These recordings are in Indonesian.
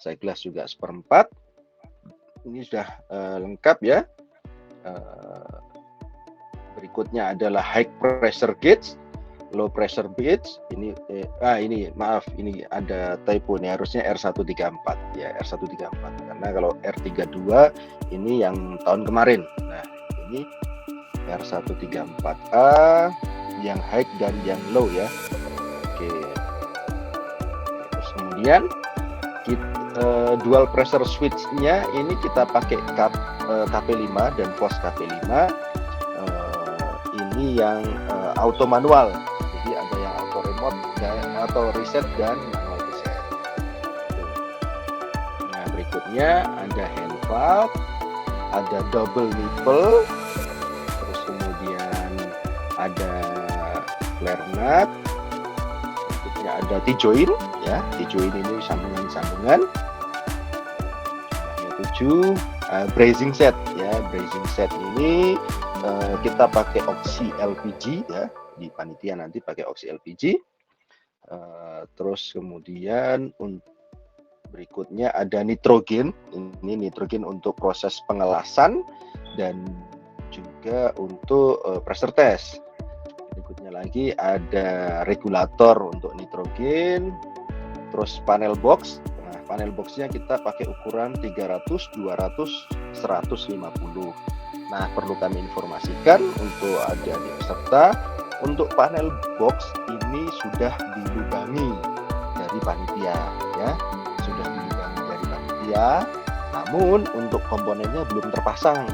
Size glass juga 1/4. Ini sudah lengkap ya. Berikutnya adalah high pressure gauge, low pressure gauge. Ini maaf, ini ada typo nih, harusnya R134 ya, R134. Karena kalau R32 ini yang tahun kemarin. Nah, ini R134A yang high dan yang low ya. Oke. Terus kemudian dual pressure switch-nya ini kita pakai KP5 dan POS KP5. Ini yang auto manual. Jadi ada yang auto remote dan auto reset dan manual reset. Nah, berikutnya ada hand valve, ada double nipple, terus kemudian ada flare nut, berikutnya ada T-joint ya. T-joint ini sambungan-sambungan. Jumlahnya 7. Brazing set ya. Brazing set ini kita pakai oksi LPG ya, di panitia nanti pakai oksi LPG. Terus kemudian berikutnya ada nitrogen. Ini nitrogen untuk proses pengelasan dan juga untuk pressure test. Berikutnya lagi ada regulator untuk nitrogen. Terus panel box. Nah, panel boxnya kita pakai ukuran 300, 200, 150. Nah, perlu kami informasikan untuk adik-adik peserta, untuk panel box ini sudah dilubangi dari panitia ya, sudah dilubangi dari panitia, namun untuk komponennya belum terpasang.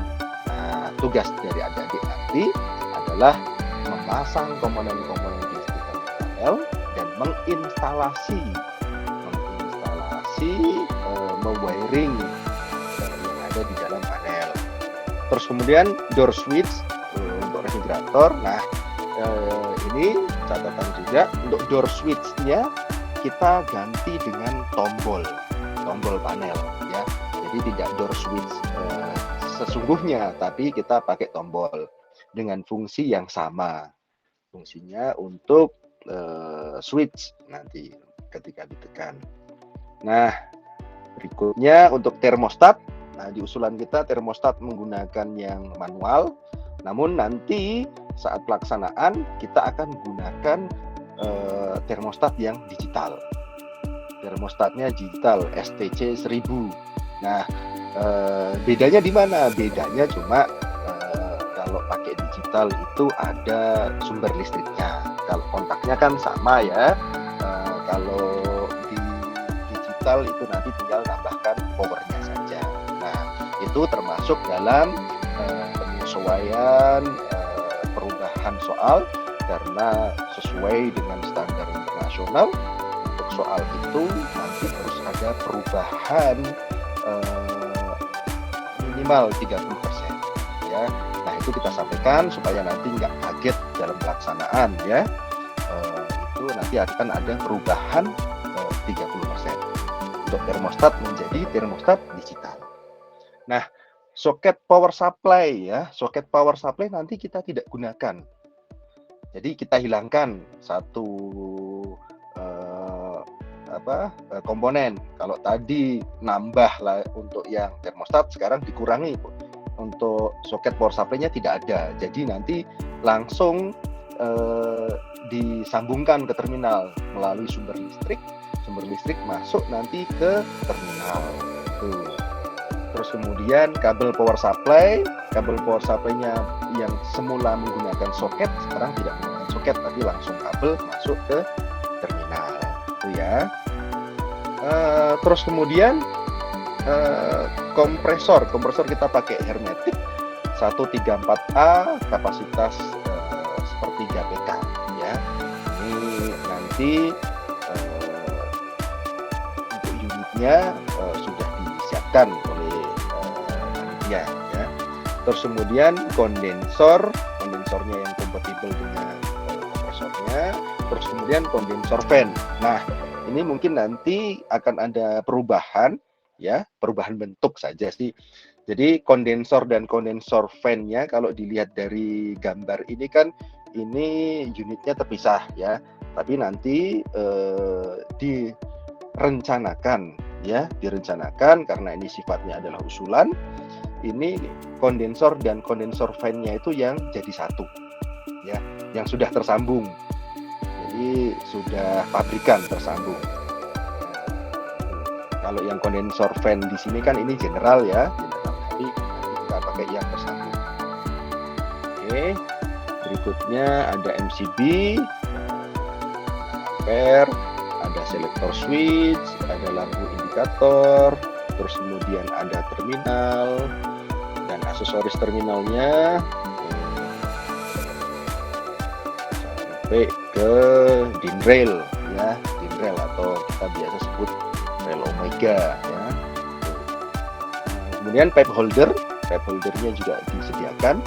Nah, tugas dari adik-adik nanti adalah memasang komponen-komponen di listrik panel dan menginstalasi mewiring yang ada di dalam panel. Terus kemudian door switch untuk refrigerator. Nah, ini catatan juga untuk door switch-nya kita ganti dengan tombol panel ya. Jadi tidak door switch sesungguhnya, tapi kita pakai tombol dengan fungsi yang sama. Fungsinya untuk switch nanti ketika ditekan. Nah, berikutnya untuk termostat. Nah, di usulan kita termostat menggunakan yang manual, namun nanti saat pelaksanaan kita akan gunakan termostat yang digital. Termostatnya digital STC 1000. Nah, bedanya di mana? Bedanya cuma kalau pakai digital itu ada sumber listriknya. Kalau kontaknya kan sama ya. Kalau di digital itu nanti tinggal tambahkan powernya saja. Nah, itu termasuk dalam penyesuaian perubahan soal karena sesuai dengan standar internasional. Untuk soal itu nanti harus ada perubahan minimal 30% ya. Nah, itu kita sampaikan supaya nanti nggak kaget dalam pelaksanaan ya. Itu nanti akan ada perubahan 30% untuk termostat menjadi termostat digital. Nah, soket power supply ya, soket power supply nanti kita tidak gunakan. Jadi kita hilangkan satu komponen. Kalau tadi nambah lah untuk yang termostat, sekarang dikurangi. Untuk soket power supply-nya tidak ada. Jadi nanti langsung disambungkan ke terminal melalui sumber listrik masuk nanti ke terminal. Tuh. Terus kemudian kabel power supply-nya yang semula menggunakan soket sekarang tidak menggunakan soket, tapi langsung kabel masuk ke terminal. Itu ya. Terus kemudian kompresor kita pakai hermetik 134A kapasitas sepertiga PK ya. Ini nanti untuk unitnya sudah disiapkan oleh panitia ya. Terus kemudian kondensornya yang kompatibel dengan kompresornya. Terus kemudian kondensor fan. Nah, ini mungkin nanti akan ada perubahan ya, perubahan bentuk saja sih. Jadi kondensor dan kondensor fan-nya kalau dilihat dari gambar ini kan ini unitnya terpisah ya. Tapi nanti direncanakan ya direncanakan karena ini sifatnya adalah usulan. Ini kondensor dan kondensor fan-nya itu yang jadi satu, ya, yang sudah tersambung. Jadi sudah pabrikan tersambung. Kalau yang kondensor fan di sini kan ini general ya, nanti kita pakai yang tersambung. Oke, berikutnya ada MCB, ampere, ada selector switch, ada lampu indikator, terus kemudian ada terminal dan aksesoris terminalnya sampai ke DIN rail ya, DIN rail atau kita biasa sebut rel omega ya. Kemudian pipe holdernya juga disediakan.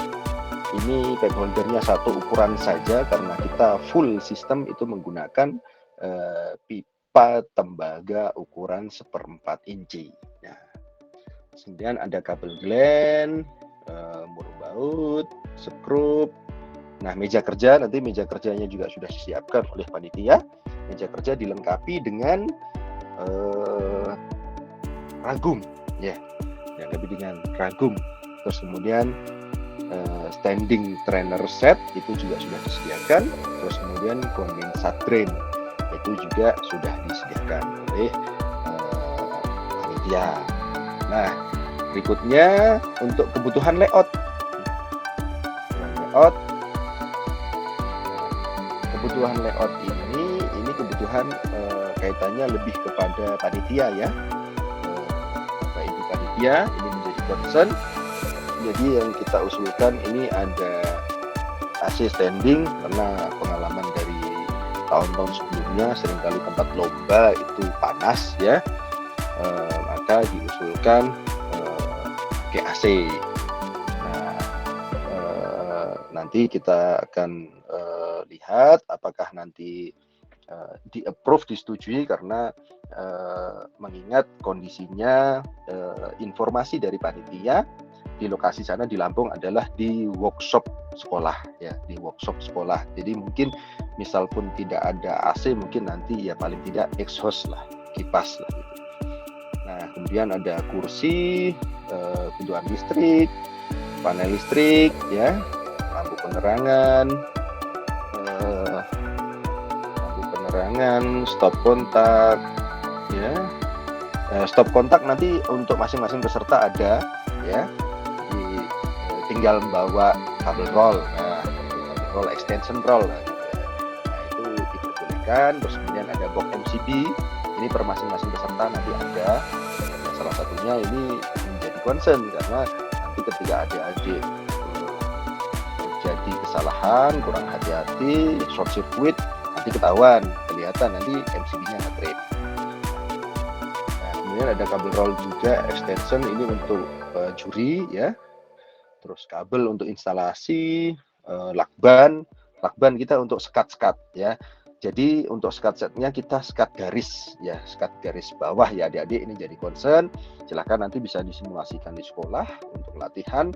Ini pipe holdernya satu ukuran saja karena kita full sistem itu menggunakan pipa tembaga ukuran 1/4 inci. Nah, kemudian ada kabel gland, mur baut, skrup. Nah, meja kerja, nanti meja kerjanya juga sudah disiapkan oleh panitia. Meja kerja dilengkapi dengan ragum, ya, dilengkapi dengan ragum. Terus kemudian standing trainer set itu juga sudah disediakan. Terus kemudian kondensat drain itu juga sudah disediakan oleh panitia. Nah, berikutnya untuk kebutuhan layout. Kebutuhan layout ini kebutuhan kaitannya lebih kepada panitia ya. Bapak Ibu panitia ini menjadi concern. Jadi yang kita usulkan ini ada AC standing karena pengalaman dari tahun-tahun sebelumnya seringkali tempat lomba itu panas ya, maka diusulkan pakai AC. Nah, nanti kita akan lihat apakah nanti di-approve, disetujui karena mengingat kondisinya informasi dari panitia di lokasi sana di Lampung adalah di workshop sekolah ya, di workshop sekolah. Jadi mungkin misal pun tidak ada AC, mungkin nanti ya paling tidak exhaust lah, kipas lah gitu. Nah, kemudian ada kursi, pintuan listrik, panel listrik ya, lampu penerangan, stop kontak ya. Stop kontak nanti untuk masing-masing peserta ada ya. Tinggal membawa kabel roll, kabel roll, extension roll, nah, itu diperbolehkan. Terus kemudian ada box MCB, ini per masing-masing peserta nanti ada. Nah, salah satunya ini menjadi concern karena nanti ketika adik-adik terjadi kesalahan, kurang hati-hati, short circuit, nanti ketahuan, kelihatan nanti MCB-nya nge-trip. Nah, kemudian ada kabel roll juga, extension ini untuk juri ya. Terus kabel untuk instalasi, lakban kita untuk sekat-sekat ya. Jadi untuk sekat setnya kita sekat garis ya, sekat garis bawah ya adik-adik, ini jadi concern. Silakan nanti bisa disimulasikan di sekolah untuk latihan.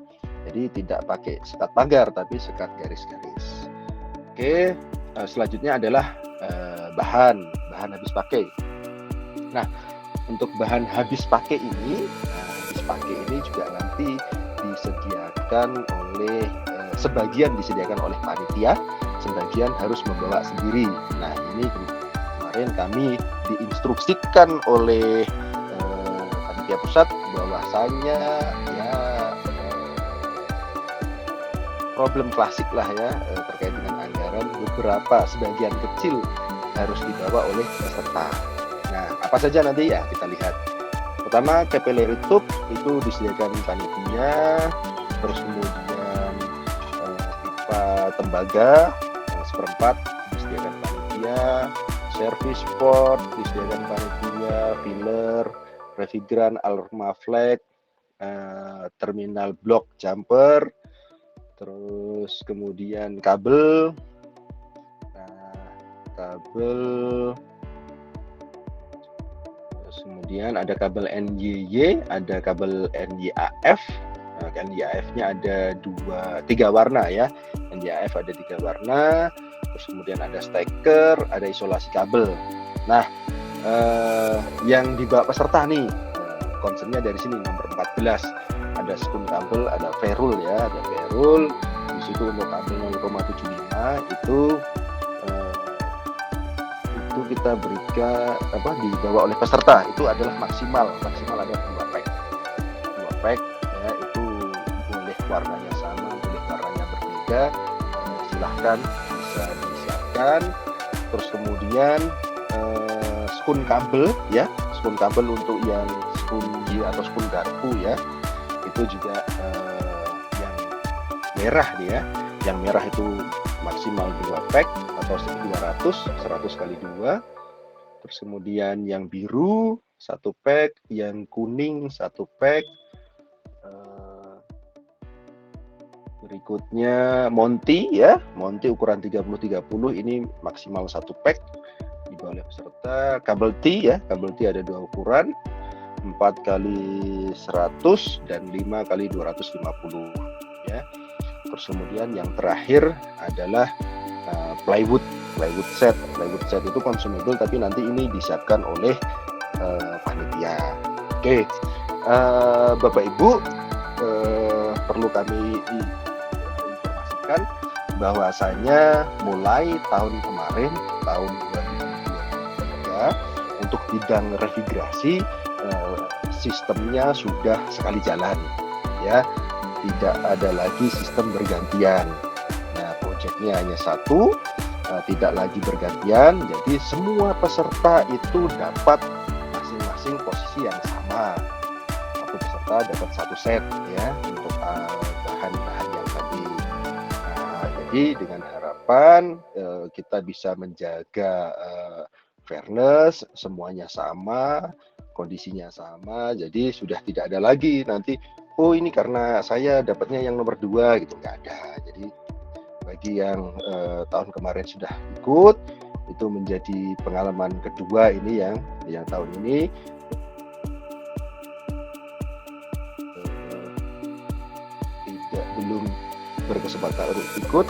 Jadi tidak pakai sekat pagar tapi sekat garis-garis. Oke, selanjutnya adalah bahan habis pakai. Nah, untuk bahan habis pakai ini juga nanti disediakan oleh sebagian disediakan oleh panitia, sebagian harus membawa sendiri. Nah, ini kemarin kami diinstruksikan oleh panitia pusat bahwasanya ya problem klasik lah ya terkait dengan anggaran, beberapa sebagian kecil harus dibawa oleh peserta. Nah, apa saja nanti ya kita lihat. Pertama, capillary tube itu disediakan panitia, terus kemudian pipa tembaga 1/4 disediakan panitia, service port disediakan panitia, filler, refrigeran, alarma flag, terminal block jumper, terus kemudian kabel, kemudian ada kabel NYY, ada kabel NYAF. Nah, NYAF-nya ada 3 warna ya. NYAF ada 3 warna. Terus kemudian ada steker, ada isolasi kabel. Nah, yang dibawa peserta nih, concernnya dari sini nomor 14 ada spoon kabel, ada ferrule ya, ada ferrule. Di situ untuk kabel 0,75 itu kita berikan dibawa oleh peserta itu adalah maksimal ada 2 pack ya, itu boleh warnanya sama, boleh warnanya berbeda, silahkan bisa disiapkan. Terus kemudian spoon kabel ya, spoon kabel untuk yang spoon G atau spoon garpu ya, itu juga yang merah nih ya, yang merah itu maksimal 2 pack atau 100 kali 2. Terus kemudian yang biru 1 pack, yang kuning 1 pack. Berikutnya Monty ya, Monty ukuran 30-30 ini maksimal 1 pack dibawa oleh peserta. Kabel T ya, kabel T ada 2 ukuran, 4 kali 100 dan 5 kali 250 ya. Terus kemudian yang terakhir adalah plywood set. Plywood set itu consumable tapi nanti ini disiapkan oleh panitia. Oke, Bapak Ibu, perlu kami informasikan bahwasanya mulai tahun kemarin, tahun 2023, untuk bidang revigrasi sistemnya sudah sekali jalan ya, tidak ada lagi sistem bergantian. Nah, proyeknya hanya 1, tidak lagi bergantian, jadi semua peserta itu dapat masing-masing posisi yang sama. Satu peserta dapat 1 set ya untuk bahan-bahan yang tadi. Nah, jadi dengan harapan kita bisa menjaga fairness, semuanya sama, kondisinya sama, jadi sudah tidak ada lagi nanti ini karena saya dapatnya yang nomor 2 gitu, nggak ada. Jadi bagi yang tahun kemarin sudah ikut, itu menjadi pengalaman kedua ini yang tahun ini belum berkesempatan untuk ikut,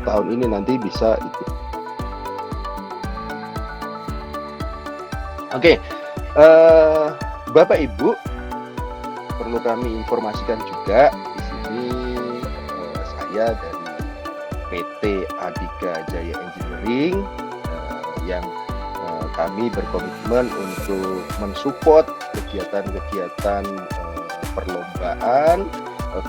tahun ini nanti bisa ikut. Oke. Bapak Ibu, perlu kami informasikan juga di sini saya dari PT Adhika Jaya Engineering yang kami berkomitmen untuk mensupport kegiatan-kegiatan perlombaan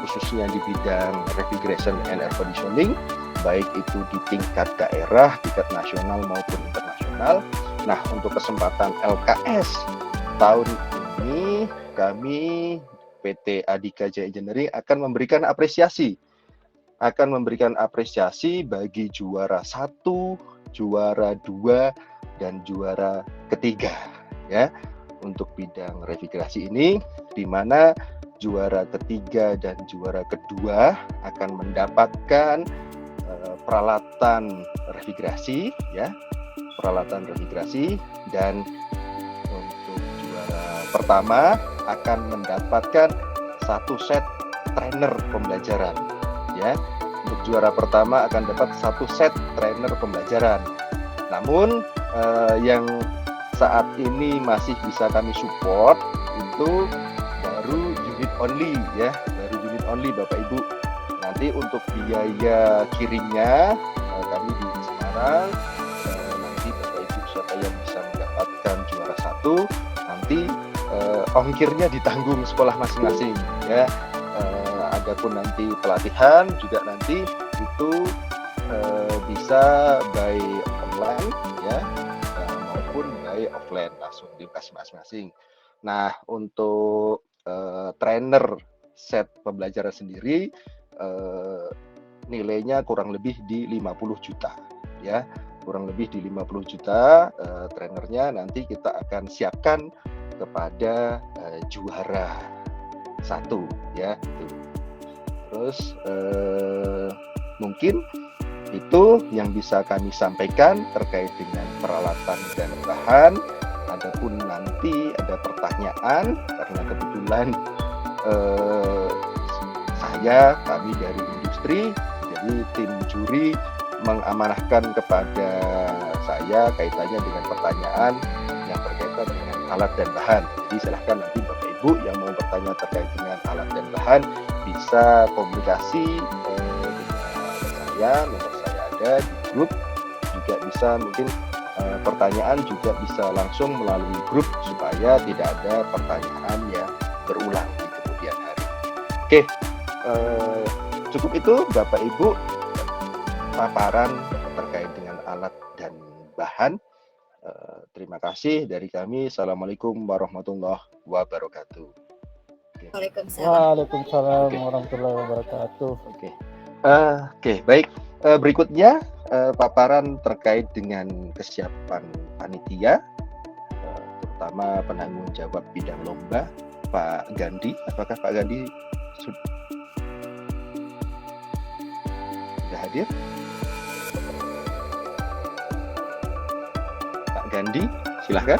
khususnya di bidang refrigeration and air conditioning, baik itu di tingkat daerah, tingkat nasional maupun internasional. Nah, untuk kesempatan LKS tahun ini kami PT Adhika Jaya Engineering akan memberikan apresiasi bagi juara 1, juara 2, dan juara ketiga ya untuk bidang refrigerasi ini, di mana juara ketiga dan juara kedua akan mendapatkan peralatan refrigerasi ya, dan untuk juara pertama akan mendapatkan 1 set trainer pembelajaran ya. Untuk juara pertama akan dapat 1 set trainer pembelajaran. Namun yang saat ini masih bisa kami support itu baru unit only ya, baru unit only Bapak Ibu. Nanti untuk biaya kirimnya kami di Semarang, nanti Bapak Ibu siapa yang bisa mendapatkan juara 1 nanti ongkirnya ditanggung sekolah masing-masing ya. Adapun nanti pelatihan juga nanti itu bisa by online ya, maupun by offline langsung di lokasi masing-masing. Nah, untuk trainer set pembelajaran sendiri nilainya kurang lebih di 50 juta ya, kurang lebih di 50 juta. Trainernya nanti kita akan siapkan kepada juara 1 ya itu. Terus mungkin itu yang bisa kami sampaikan terkait dengan peralatan dan bahan. Adapun nanti ada pertanyaan, karena kebetulan kami dari industri, jadi tim juri mengamanahkan kepada saya kaitannya dengan pertanyaan yang berkaitan dengan alat dan bahan. Jadi silahkan nanti Bapak Ibu yang mau bertanya terkait dengan alat dan bahan bisa komunikasi dengan saya, nomor saya ada di grup, juga bisa mungkin pertanyaan juga bisa langsung melalui grup supaya tidak ada pertanyaan yang berulang di kemudian hari. Oke, cukup itu Bapak Ibu paparan terkait dengan alat dan bahan. Terima kasih dari kami. Assalamualaikum warahmatullahi wabarakatuh. Waalaikumsalam warahmatullahi wabarakatuh. Oke, baik. Berikutnya paparan terkait dengan kesiapan panitia, terutama penanggung jawab bidang lomba, Pak Gandhi. Apakah Pak Gandhi sudah hadir? Pak Gandhi, silahkan.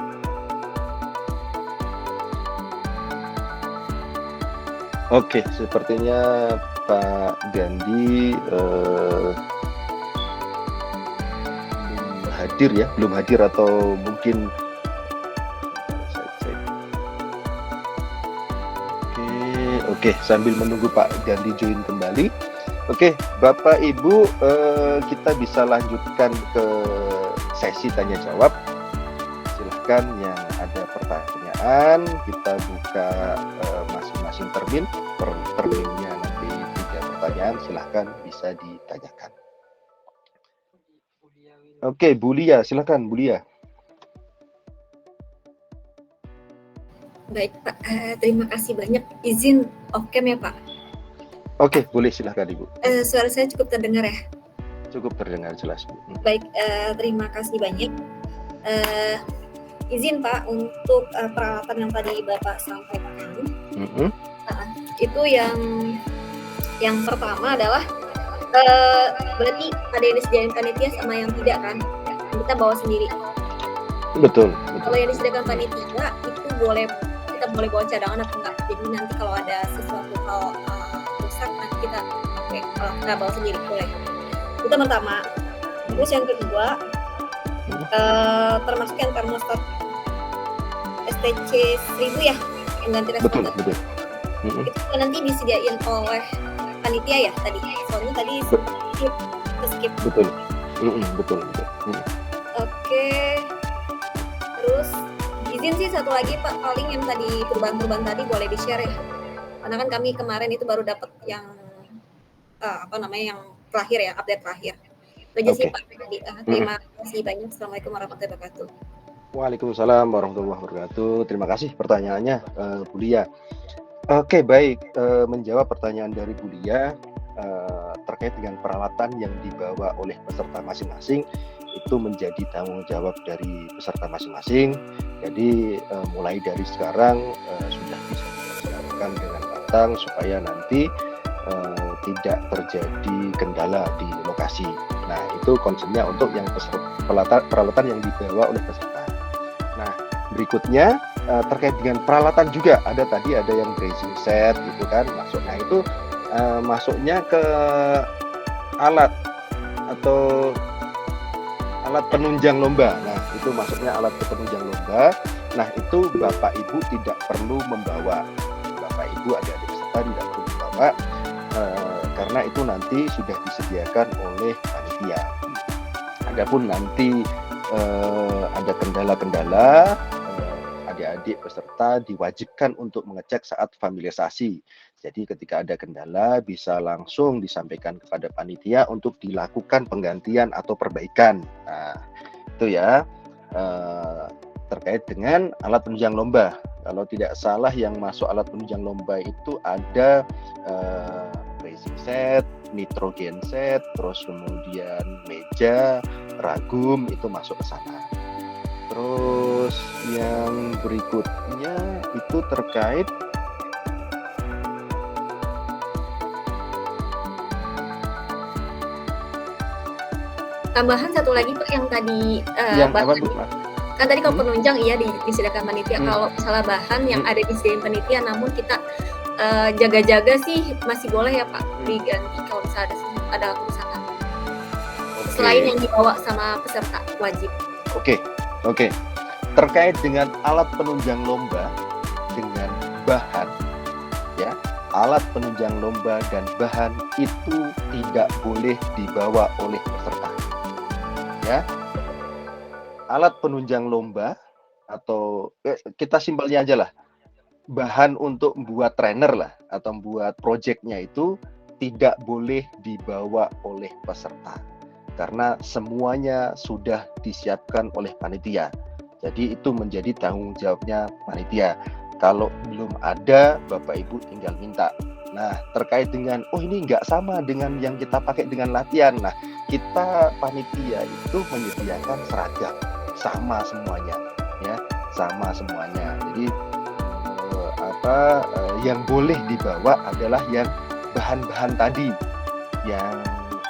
Oke, sepertinya Pak Gandhi belum hadir atau mungkin Oke, sambil menunggu Pak Gandhi join kembali. Oke, Bapak Ibu, kita bisa lanjutkan ke sesi tanya jawab. Silahkan yang ada pertanyaan, kita buka masing-masing termin. Per terminnya nanti 3 pertanyaan, silahkan bisa ditanyakan. Oke, Bu Lia, silahkan Bu Lia. Baik Pak, terima kasih banyak. Izin off-cam ya Pak? Oke, boleh silahkan Ibu. Suara saya cukup terdengar ya? Cukup terdengar jelas Bu. Baik, terima kasih banyak. Izin Pak untuk peralatan yang tadi Bapak sampaikan. Itu yang pertama adalah berarti ada yang disediakan panitia sama yang tidak kan? Kita bawa sendiri. Betul. Kalau yang disediakan panitia itu kita boleh bawa cadangan atau enggak. Jadi nanti kalau ada sesuatu hal rusak nanti kita pakai, kalau kita bawa sendiri boleh. Itu pertama. Terus yang kedua termasuk yang termostat STC 1000 ya, yang ganti responden. Betul. Itu nanti disediain oleh panitia ya tadi. Soalnya tadi skip. Betul. Oke. Terus izin sih satu lagi Pak, paling yang tadi perubahan-perubahan tadi boleh di-share ya. Karena kan kami kemarin itu baru dapat yang yang terakhir ya, update terakhir. Itu aja sih Pak. Terima kasih banyak. Assalamualaikum warahmatullahi wabarakatuh. Waalaikumsalam warahmatullahi wabarakatuh. Terima kasih pertanyaannya Bu Lia. Oke, baik. Menjawab pertanyaan dari Bu Lia terkait dengan peralatan yang dibawa oleh peserta masing-masing itu menjadi tanggung jawab dari peserta masing-masing. Jadi mulai dari sekarang sudah bisa dipersiapkan dengan matang supaya nanti tidak terjadi kendala di lokasi. Nah, itu concernnya untuk yang peralatan yang dibawa oleh peserta. Nah, berikutnya terkait dengan peralatan juga ada yang bracing set gitu kan masuk. Nah, itu masuknya ke alat atau alat penunjang lomba. Nah, itu masuknya alat penunjang lomba. Nah, itu Bapak Ibu tidak perlu membawa. Bapak Ibu adik-adik peserta tidak perlu membawa karena itu nanti sudah disediakan oleh panitia. Adapun nanti ada kendala-kendala, adik-adik peserta diwajibkan untuk mengecek saat familiarisasi. Jadi ketika ada kendala bisa langsung disampaikan kepada panitia untuk dilakukan penggantian atau perbaikan. Nah, itu ya terkait dengan alat penunjang lomba. Kalau tidak salah yang masuk alat penunjang lomba itu ada racing set, nitrogen set, terus kemudian meja, ragum itu masuk ke sana. Terus yang berikutnya itu terkait tambahan satu lagi Pak yang tadi yang apa, kan tadi kalau penunjang iya disediakan panitia. Kalau misalnya bahan yang ada disediakan panitia namun kita jaga-jaga sih masih boleh ya Pak diganti kalau misalnya ada kerusakan. selain yang dibawa sama peserta wajib. Oke. Terkait dengan alat penunjang lomba dengan bahan, ya, alat penunjang lomba dan bahan itu tidak boleh dibawa oleh peserta. Ya, alat penunjang lomba atau kita simpelnya aja lah, bahan untuk membuat trainer lah atau membuat projectnya itu tidak boleh dibawa oleh peserta karena semuanya sudah disiapkan oleh panitia. Jadi itu menjadi tanggung jawabnya panitia. Kalau belum ada, Bapak Ibu tinggal minta. Nah, terkait dengan, ini nggak sama dengan yang kita pakai dengan latihan. Nah, kita panitia itu menyediakan seragam, sama semuanya, ya, sama semuanya. Jadi yang boleh dibawa adalah yang bahan-bahan tadi, yang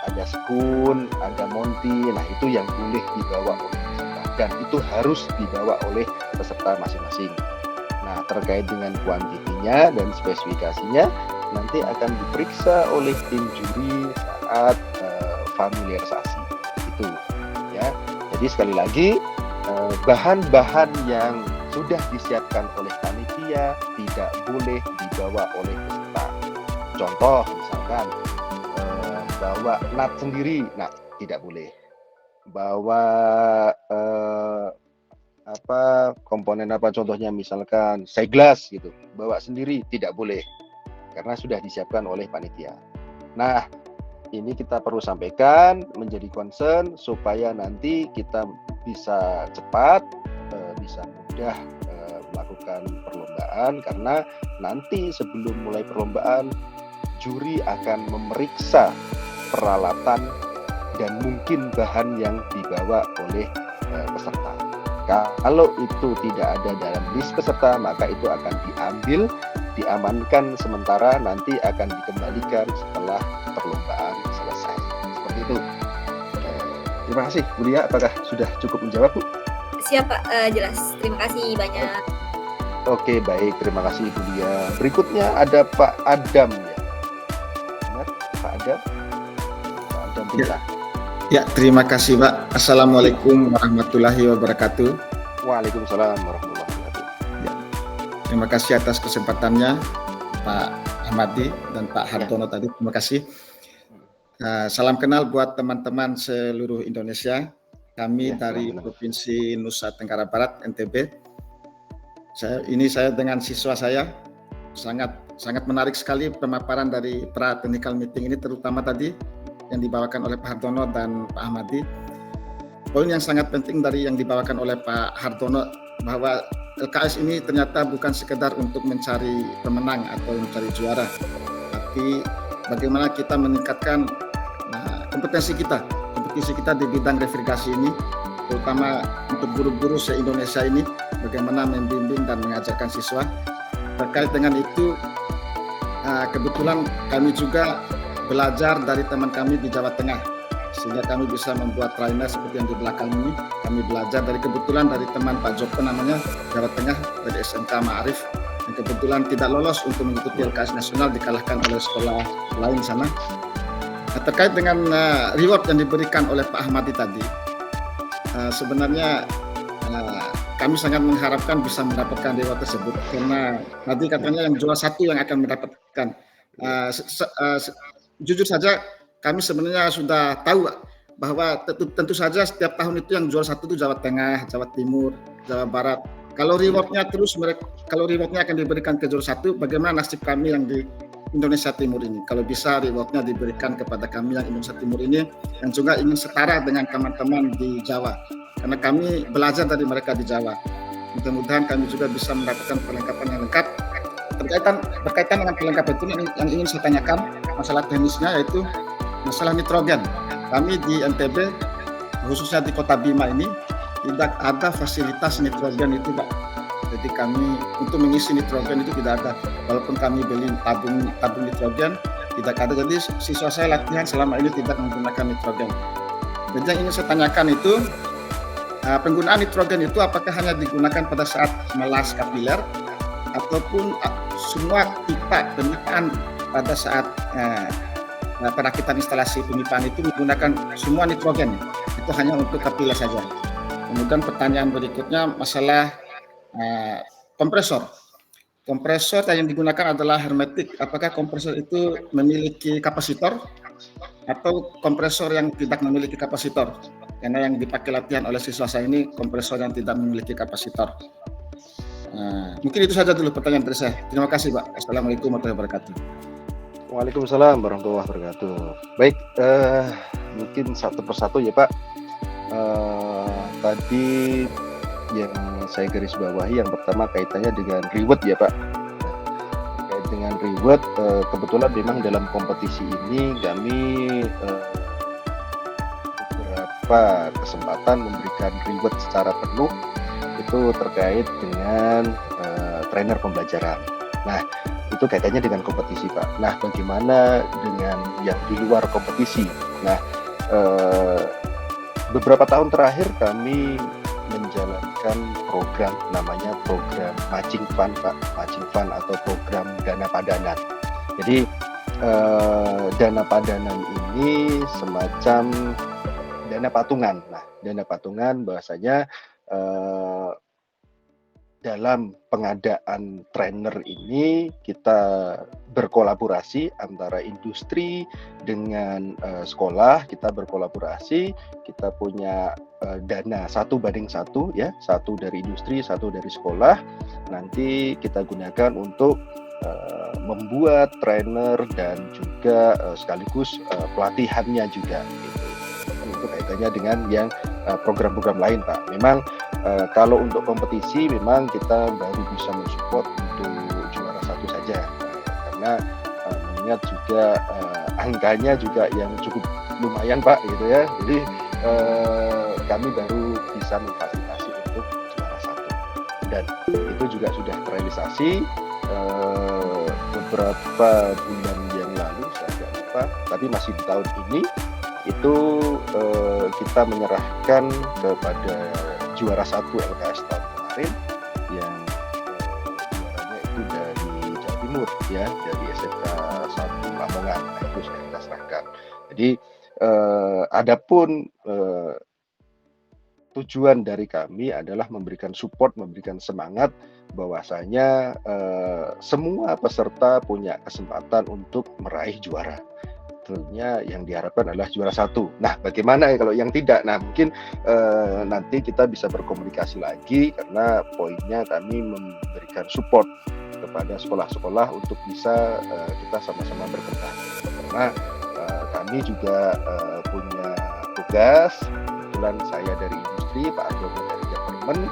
ada sekun, ada monti. Nah, itu yang boleh dibawa oleh peserta dan itu harus dibawa oleh peserta masing-masing. Nah, terkait dengan kuantitinya dan spesifikasinya nanti akan diperiksa oleh tim juri saat familiarisasi itu, ya. Jadi sekali lagi, bahan-bahan yang sudah disiapkan oleh panitia tidak boleh dibawa oleh peserta. Contoh misalkan bawa nut sendiri, nah tidak boleh. Bawa komponen apa contohnya misalkan seglas gitu, bawa sendiri tidak boleh karena sudah disiapkan oleh panitia. Nah, ini kita perlu sampaikan menjadi concern supaya nanti kita bisa cepat, bisa mudah melakukan perlombaan karena nanti sebelum mulai perlombaan juri akan memeriksa peralatan dan mungkin bahan yang dibawa oleh peserta. Kalau itu tidak ada dalam list peserta, maka itu akan diambil, diamankan sementara, nanti akan dikembalikan setelah perlombaan selesai. Seperti itu. Terima kasih, Bu Lia. Apakah sudah cukup menjawab, Bu? Siap, Pak. Jelas. Terima kasih banyak. Oke, baik. Terima kasih, Bu Lia. Berikutnya ada Pak Adam, ya. Benar, Pak Adam? Pak Adam Bila. Ya, terima kasih, Pak. Assalamualaikum warahmatullahi wabarakatuh. Waalaikumsalam warahmatullahi wabarakatuh. Ya. Terima kasih atas kesempatannya, Pak Ahmadi dan Pak Hartono tadi. Terima kasih. Salam kenal buat teman-teman seluruh Indonesia. Kami dari Provinsi Nusa Tenggara Barat, NTB. Saya dengan siswa saya sangat menarik sekali pemaparan dari pra technical meeting ini, terutama tadi yang dibawakan oleh Pak Hartono dan Pak Ahmadi. Poin yang sangat penting dari yang dibawakan oleh Pak Hartono bahwa LKS ini ternyata bukan sekedar untuk mencari pemenang atau mencari juara, tapi bagaimana kita meningkatkan kompetisi kita di bidang refrigerasi ini, terutama untuk guru-guru se-Indonesia ini, bagaimana membimbing dan mengajarkan siswa. Terkait dengan itu, kebetulan kami juga belajar dari teman kami di Jawa Tengah, sehingga kami bisa membuat trainer seperti yang di belakang ini. Kami belajar kebetulan dari teman Pak Joko namanya, Jawa Tengah, dari SMK Ma'arif, yang kebetulan tidak lolos untuk mengikuti LKS nasional, dikalahkan oleh sekolah lain di sana. Terkait dengan reward yang diberikan oleh Pak Ahmadi tadi, sebenarnya kami sangat mengharapkan bisa mendapatkan reward tersebut, karena tadi katanya yang juara satu yang akan mendapatkan. Jujur saja kami sebenarnya sudah tahu bahwa tentu saja setiap tahun itu yang juara satu itu Jawa Tengah, Jawa Timur, Jawa Barat. Kalau rewardnya akan diberikan ke juara satu, bagaimana nasib kami yang di Indonesia Timur ini? Kalau bisa rewardnya diberikan kepada kami yang Indonesia Timur ini, yang juga ingin setara dengan teman-teman di Jawa, karena kami belajar dari mereka di Jawa. Mudah-mudahan kami juga bisa mendapatkan perlengkapan yang lengkap. Berkaitan dengan perlengkapan itu yang ingin saya tanyakan, masalah teknisnya yaitu masalah nitrogen. Kami di NTB, khususnya di Kota Bima ini, tidak ada fasilitas nitrogen itu, Pak. Jadi kami untuk mengisi nitrogen itu tidak ada. Walaupun kami beli tabung nitrogen, tidak ada. Jadi siswa saya latihan selama ini tidak menggunakan nitrogen. Jadi yang ingin saya tanyakan itu, penggunaan nitrogen itu apakah hanya digunakan pada saat melas kapiler, ataupun semua pipa pemipaan pada saat perakitan instalasi pemipaan itu menggunakan semua nitrogen. Itu hanya untuk terpilih saja. Kemudian pertanyaan berikutnya masalah kompresor. Kompresor yang digunakan adalah hermetik. Apakah kompresor itu memiliki kapasitor atau kompresor yang tidak memiliki kapasitor? Karena yang dipakai latihan oleh siswa saya ini kompresor yang tidak memiliki kapasitor. Mungkin itu saja dulu pertanyaan dari saya. Terima kasih, Pak. Assalamualaikum warahmatullahi wabarakatuh. Waalaikumsalam warahmatullahi wabarakatuh. Baik, mungkin satu persatu ya Pak. Tadi yang saya garis bawahi yang pertama kaitannya dengan reward ya Pak. Terkait dengan reward, kebetulan memang dalam kompetisi ini kami beberapa kesempatan memberikan reward secara penuh itu terkait dengan trainer pembelajaran. Nah, itu kaitannya dengan kompetisi Pak. Nah, bagaimana dengan yang di luar kompetisi? Nah, beberapa tahun terakhir kami menjalankan program namanya program Matching Fund Pak, Matching Fund atau program dana padanan. Jadi dana padanan ini semacam dana patungan. Nah, dana patungan bahasanya dalam pengadaan trainer ini kita berkolaborasi antara industri dengan sekolah, kita berkolaborasi, kita punya dana 1:1 ya, 1 dari industri, 1 dari sekolah. Nanti kita gunakan untuk membuat trainer dan juga sekaligus pelatihannya juga gitu. Itu kaitannya dengan yang program-program lain Pak. Memang kalau untuk kompetisi memang kita baru bisa mensupport untuk juara 1 saja karena mengingat juga angkanya juga yang cukup lumayan Pak gitu ya. Jadi kami baru bisa memfasilitasi untuk juara 1 dan itu juga sudah terrealisasi beberapa bulan yang lalu, saya agak lupa, tapi masih di tahun ini itu kita menyerahkan kepada juara 1 LKS tahun kemarin yang juaranya itu dari Jawa Timur ya, dari SMK 1 Lamongan. Nah, itu sudah kita serahkan. Jadi adapun tujuan dari kami adalah memberikan support, memberikan semangat bahwasanya semua peserta punya kesempatan untuk meraih juara. Tentunya yang diharapkan adalah juara 1. Nah, bagaimana kalau yang tidak? Nah, mungkin nanti kita bisa berkomunikasi lagi karena poinnya kami memberikan support kepada sekolah-sekolah untuk bisa kita sama-sama berkembang. Karena kami juga punya tugas. Kebetulan saya dari industri, Pak Ardono dari government.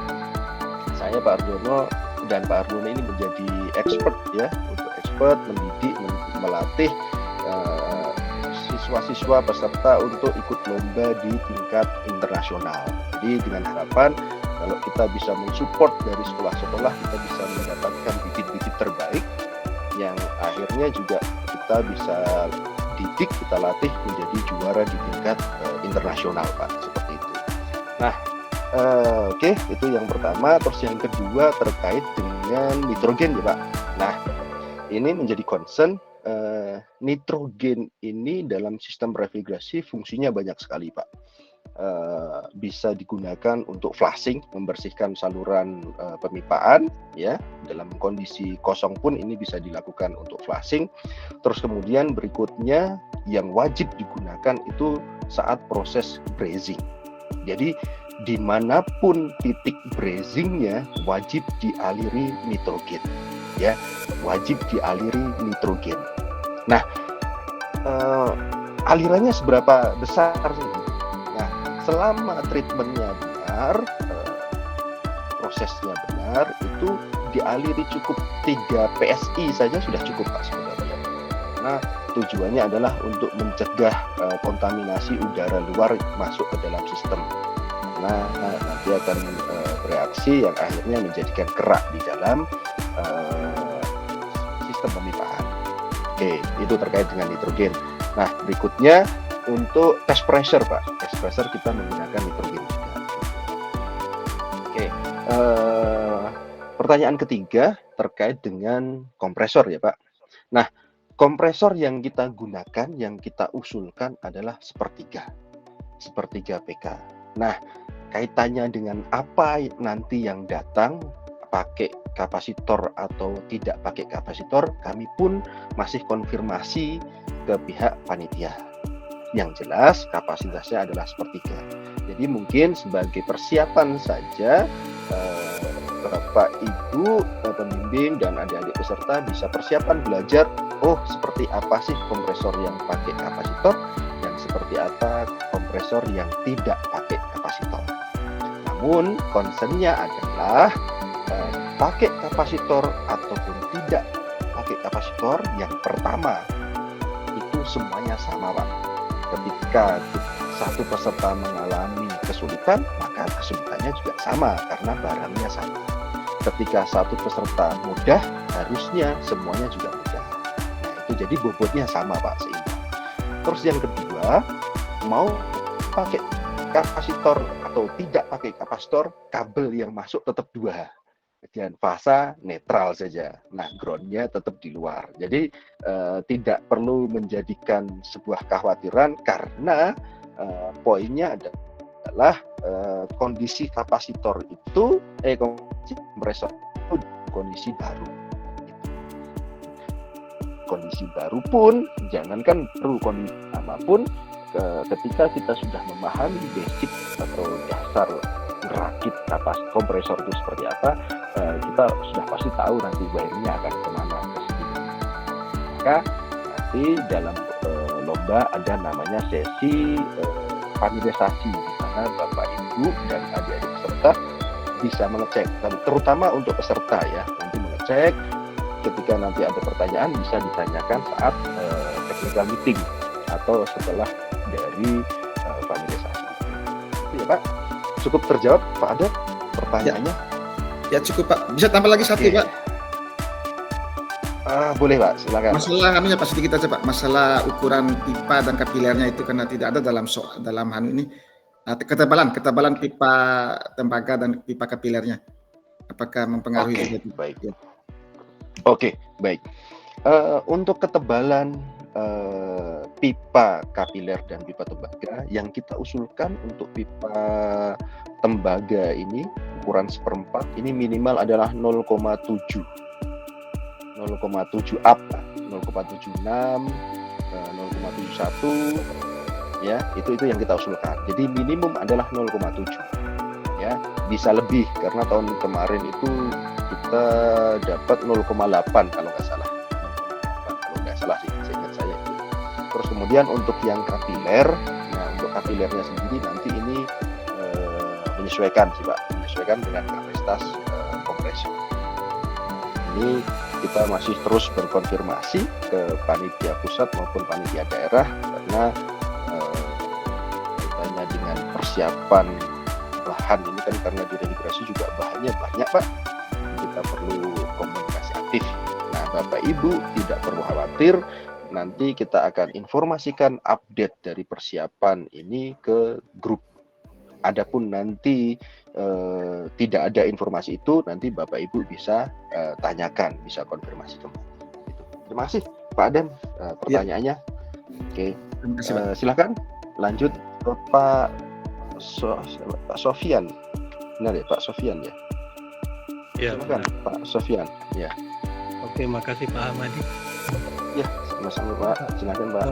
Saya Pak Ardono dan Pak Ardono ini menjadi expert ya, untuk expert mendidik, melatih siswa-siswa peserta untuk ikut lomba di tingkat internasional. Jadi dengan harapan kalau kita bisa mensupport dari sekolah-sekolah, kita bisa mendapatkan bibit-bibit terbaik yang akhirnya juga kita bisa didik, kita latih menjadi juara di tingkat internasional Pak, seperti itu. Nah, oke, itu yang pertama. Terus yang kedua terkait dengan nitrogen ya Pak. Nah, ini menjadi concern. Nitrogen ini dalam sistem refrigerasi fungsinya banyak sekali Pak. Bisa digunakan untuk flushing, membersihkan saluran pemipaan ya, dalam kondisi kosong pun ini bisa dilakukan untuk flushing. Terus kemudian berikutnya yang wajib digunakan itu saat proses brazing. Jadi dimanapun titik brazingnya wajib dialiri nitrogen ya, wajib dialiri nitrogen. Nah, alirannya seberapa besar sih? Nah, selama treatmentnya benar, prosesnya benar, itu dialiri cukup 3 PSI saja sudah cukup Pak sebenarnya. Karena tujuannya adalah untuk mencegah kontaminasi udara luar masuk ke dalam sistem. Nah, nanti akan bereaksi yang akhirnya menjadikan kerak di dalam sistem pemipaan. Oke, itu terkait dengan nitrogen. Nah, berikutnya untuk test pressure Pak. Test pressure kita menggunakan nitrogen juga. Oke, pertanyaan ketiga terkait dengan kompresor ya Pak. Nah, kompresor yang kita gunakan, yang kita usulkan adalah sepertiga PK. Nah, kaitannya dengan apa nanti yang datang, pakai kapasitor atau tidak pakai kapasitor, kami pun masih konfirmasi ke pihak panitia. Yang jelas kapasitasnya adalah sepertiga. Jadi mungkin sebagai persiapan saja, Bapak Ibu pembimbing dan adik-adik peserta bisa persiapan belajar, oh seperti apa sih kompresor yang pakai kapasitor dan seperti apa kompresor yang tidak pakai kapasitor. Namun concernnya adalah pakai kapasitor ataupun tidak pakai kapasitor, yang pertama itu semuanya sama Pak. Ketika satu peserta mengalami kesulitan, maka kesulitannya juga sama karena barangnya sama. Ketika satu peserta mudah, harusnya semuanya juga mudah. Nah, itu jadi bobotnya sama Pak, seimbang. Terus yang kedua, mau pakai kapasitor atau tidak pakai kapasitor, kabel yang masuk tetap 2. Dan fasa netral saja. Nah, groundnya tetap di luar. Jadi tidak perlu menjadikan sebuah kekhawatiran karena poinnya adalah kondisi kapasitor itu kondisi kompresor itu kondisi baru. Kondisi baru pun, jangankan baru, kondisi lama pun, ketika kita sudah memahami basic atau dasar rakit kompresor itu seperti apa, kita sudah pasti tahu nanti wiringnya akan kemana, ke sini. Maka nanti dalam lomba ada namanya sesi familiarisasi, di mana Bapak Ibu dan adik-adik peserta bisa mengecek, terutama untuk peserta ya, nanti mengecek ketika nanti ada pertanyaan bisa ditanyakan saat technical meeting atau setelah dari familiarisasi. Itu ya Pak. Cukup terjawab Pak Adam pertanyaannya? Ya cukup Pak. Bisa tambah lagi satu Pak? Boleh Pak, silakan. Masalah anunya Pak sedikit aja Pak. Masalah ukuran pipa dan kapilernya itu karena tidak ada dalam ini. Ketebalan pipa tembaga dan pipa kapilernya. Apakah mempengaruhi? Baik. Oke, baik. Untuk ketebalan pipa kapiler dan pipa tembaga, yang kita usulkan untuk pipa tembaga ini ukuran 1/4 ini minimal adalah 0,7 up, 0,76, 0,71 ya, itu yang kita usulkan. Jadi minimum adalah 0,7 ya, bisa lebih karena tahun kemarin itu kita dapat 0,8 kalau nggak salah sih, seingat saya itu. Terus kemudian untuk yang kapiler, nah untuk kapilernya sendiri nanti ini menyesuaikan dengan kapasitas kompresor. Ini kita masih terus berkonfirmasi ke panitia pusat maupun panitia daerah karena kaitannya dengan persiapan bahan ini kan, karena di registrasi juga bahannya banyak Pak, kita perlu komunikasi aktif. Nah Bapak Ibu tidak perlu khawatir, nanti kita akan informasikan update dari persiapan ini ke grup. Adapun nanti tidak ada informasi itu, nanti Bapak Ibu bisa tanyakan, bisa konfirmasi kembali. Terima kasih Pak Adam pertanyaannya. Oke, silakan lanjut ke Pak Sofian. Benar ya Pak Sofian ya? Ya, silakan Pak Sofian. Ya. Oke, makasih Pak Ahmadi. Ya, sama-sama Pak. Silakan Pak.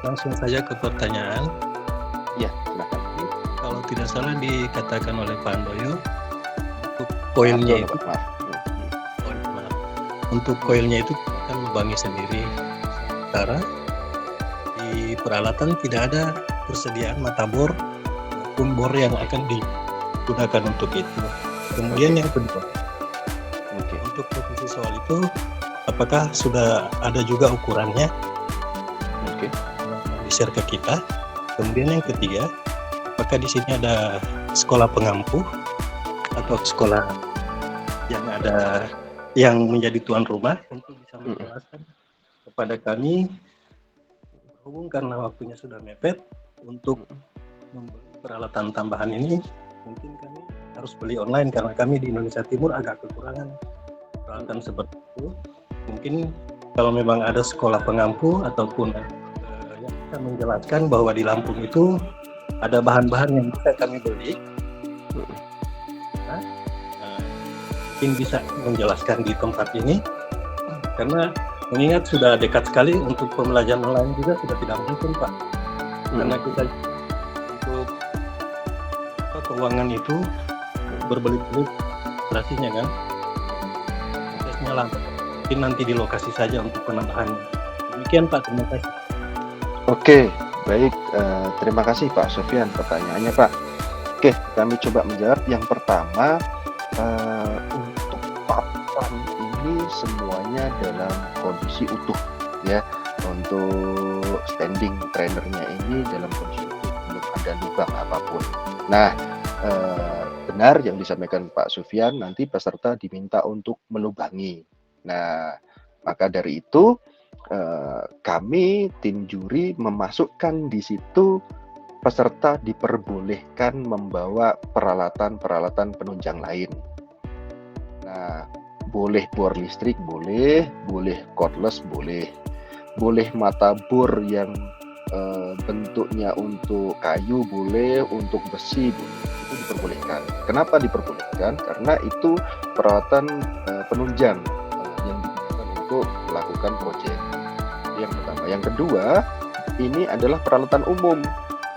Langsung saja ke pertanyaan. Ya, silakan. Kalau tidak salah dikatakan oleh Pak Handoyo, untuk koilnya itu, untuk koilnya itu akan lubangi sendiri. Sementara di peralatan tidak ada persediaan mata bor maupun bor yang akan digunakan untuk itu. Kemudian yang kedua, untuk posisi soal itu, apakah sudah ada juga ukurannya? Di-share ke kita. Kemudian yang ketiga, apakah di sini ada sekolah pengampu atau sekolah yang menjadi tuan rumah untuk bisa menjelaskan kepada kami, berhubung karena waktunya sudah mepet untuk membeli peralatan tambahan ini, mungkin kami harus beli online karena kami di Indonesia Timur agak kekurangan peralatan seperti itu. Mungkin kalau memang ada sekolah pengampu ataupun yang bisa menjelaskan bahwa di Lampung itu ada bahan-bahan yang bisa kami beli, mungkin bisa menjelaskan di tempat ini, karena mengingat sudah dekat sekali untuk pembelajaran online juga sudah tidak mungkin Pak, karena kita untuk keuangan itu berbelit-belit operasinya kan, prosesnya lambat. Mungkin nanti di lokasi saja untuk penambahan. Demikian Pak, terima kasih. Oke, baik. Terima kasih Pak Sofyan pertanyaannya Pak. Oke, kami coba menjawab. Yang pertama, untuk papan ini semuanya dalam kondisi utuh ya. Untuk standing trainernya ini dalam kondisi utuh, belum ada lubang apapun. Nah, benar yang disampaikan Pak Sufyan, nanti peserta diminta untuk melubangi. Nah, maka dari itu kami tim juri memasukkan di situ peserta diperbolehkan membawa peralatan-peralatan penunjang lain. Nah, boleh bor listrik, boleh cordless, boleh mata bor yang bentuknya untuk kayu, boleh untuk besi, boleh. Itu diperbolehkan. Kenapa diperbolehkan? Karena itu peralatan penunjang yang digunakan untuk melakukan proyek. Yang pertama. Yang kedua, ini adalah peralatan umum.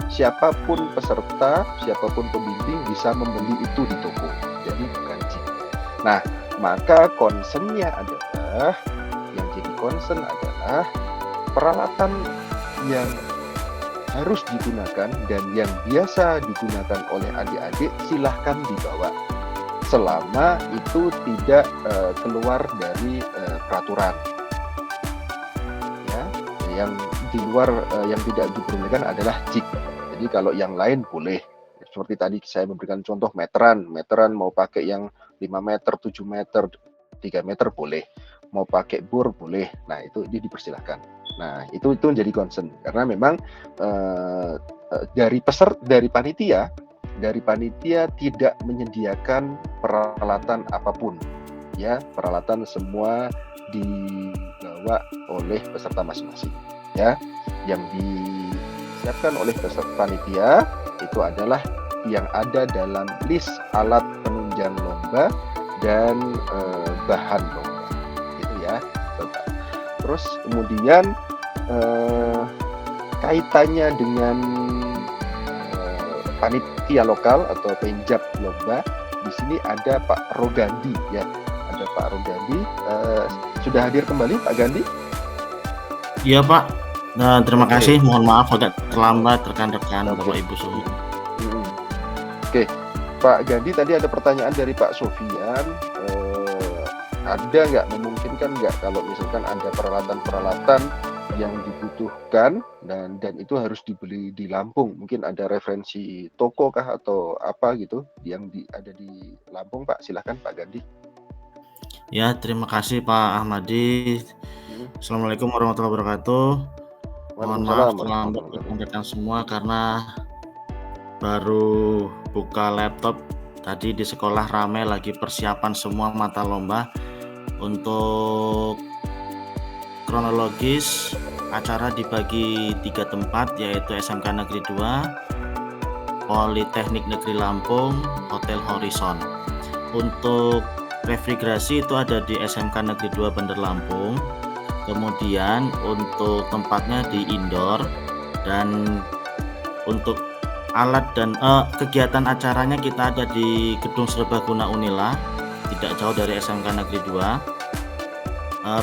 Siapapun peserta, siapapun pembimbing bisa membeli itu di toko. Jadi bukan chip. Nah, maka concern-nya adalah, yang jadi concern adalah peralatan yang harus digunakan dan yang biasa digunakan oleh adik-adik silahkan dibawa selama itu tidak keluar dari peraturan. Ya, yang di luar yang tidak diperbolehkan adalah jig. Jadi kalau yang lain boleh. Seperti tadi saya memberikan contoh meteran mau pakai yang 5 meter, 7 meter, 3 meter boleh. Mau pakai bor boleh. Nah, itu dipersilahkan. Nah, itu menjadi concern karena memang dari panitia tidak menyediakan peralatan apapun. Ya, peralatan semua dibawa oleh peserta masing-masing. Ya, yang disiapkan oleh peserta panitia itu adalah yang ada dalam list alat penunjang lomba dan bahan lomba. Gitu ya. Terus kemudian kaitannya dengan panitia lokal atau penjab lomba, di sini ada Pak Rogandi ya, ada Pak Rogandi. Sudah hadir kembali Pak Gandi? Iya Pak. Nah, terima kasih. Mohon maaf agak terlambat rekan-rekan Bapak Ibu semua. Oke, Pak Gandi, tadi ada pertanyaan dari Pak Sofian. Ada nggak, memungkinkan nggak kalau misalkan ada peralatan-peralatan yang dibutuhkan dan itu harus dibeli di Lampung? Mungkin ada referensi toko kah atau apa gitu yang ada di Lampung, Pak? Silahkan Pak Gandi. Ya, terima kasih Pak Ahmadi. Assalamualaikum warahmatullahi wabarakatuh. Mohon maaf terlambat rekan-rekan semua karena baru buka laptop. Tadi di sekolah ramai lagi persiapan semua mata lomba. Untuk kronologis, acara dibagi 3 tempat, yaitu SMK Negeri 2, Politeknik Negeri Lampung, Hotel Horizon. Untuk refrigerasi itu ada di SMK Negeri 2 Bandar Lampung. Kemudian untuk tempatnya di indoor, dan untuk alat dan kegiatan acaranya kita ada di Gedung Serbaguna Unila, tidak jauh dari SMK Negeri 2.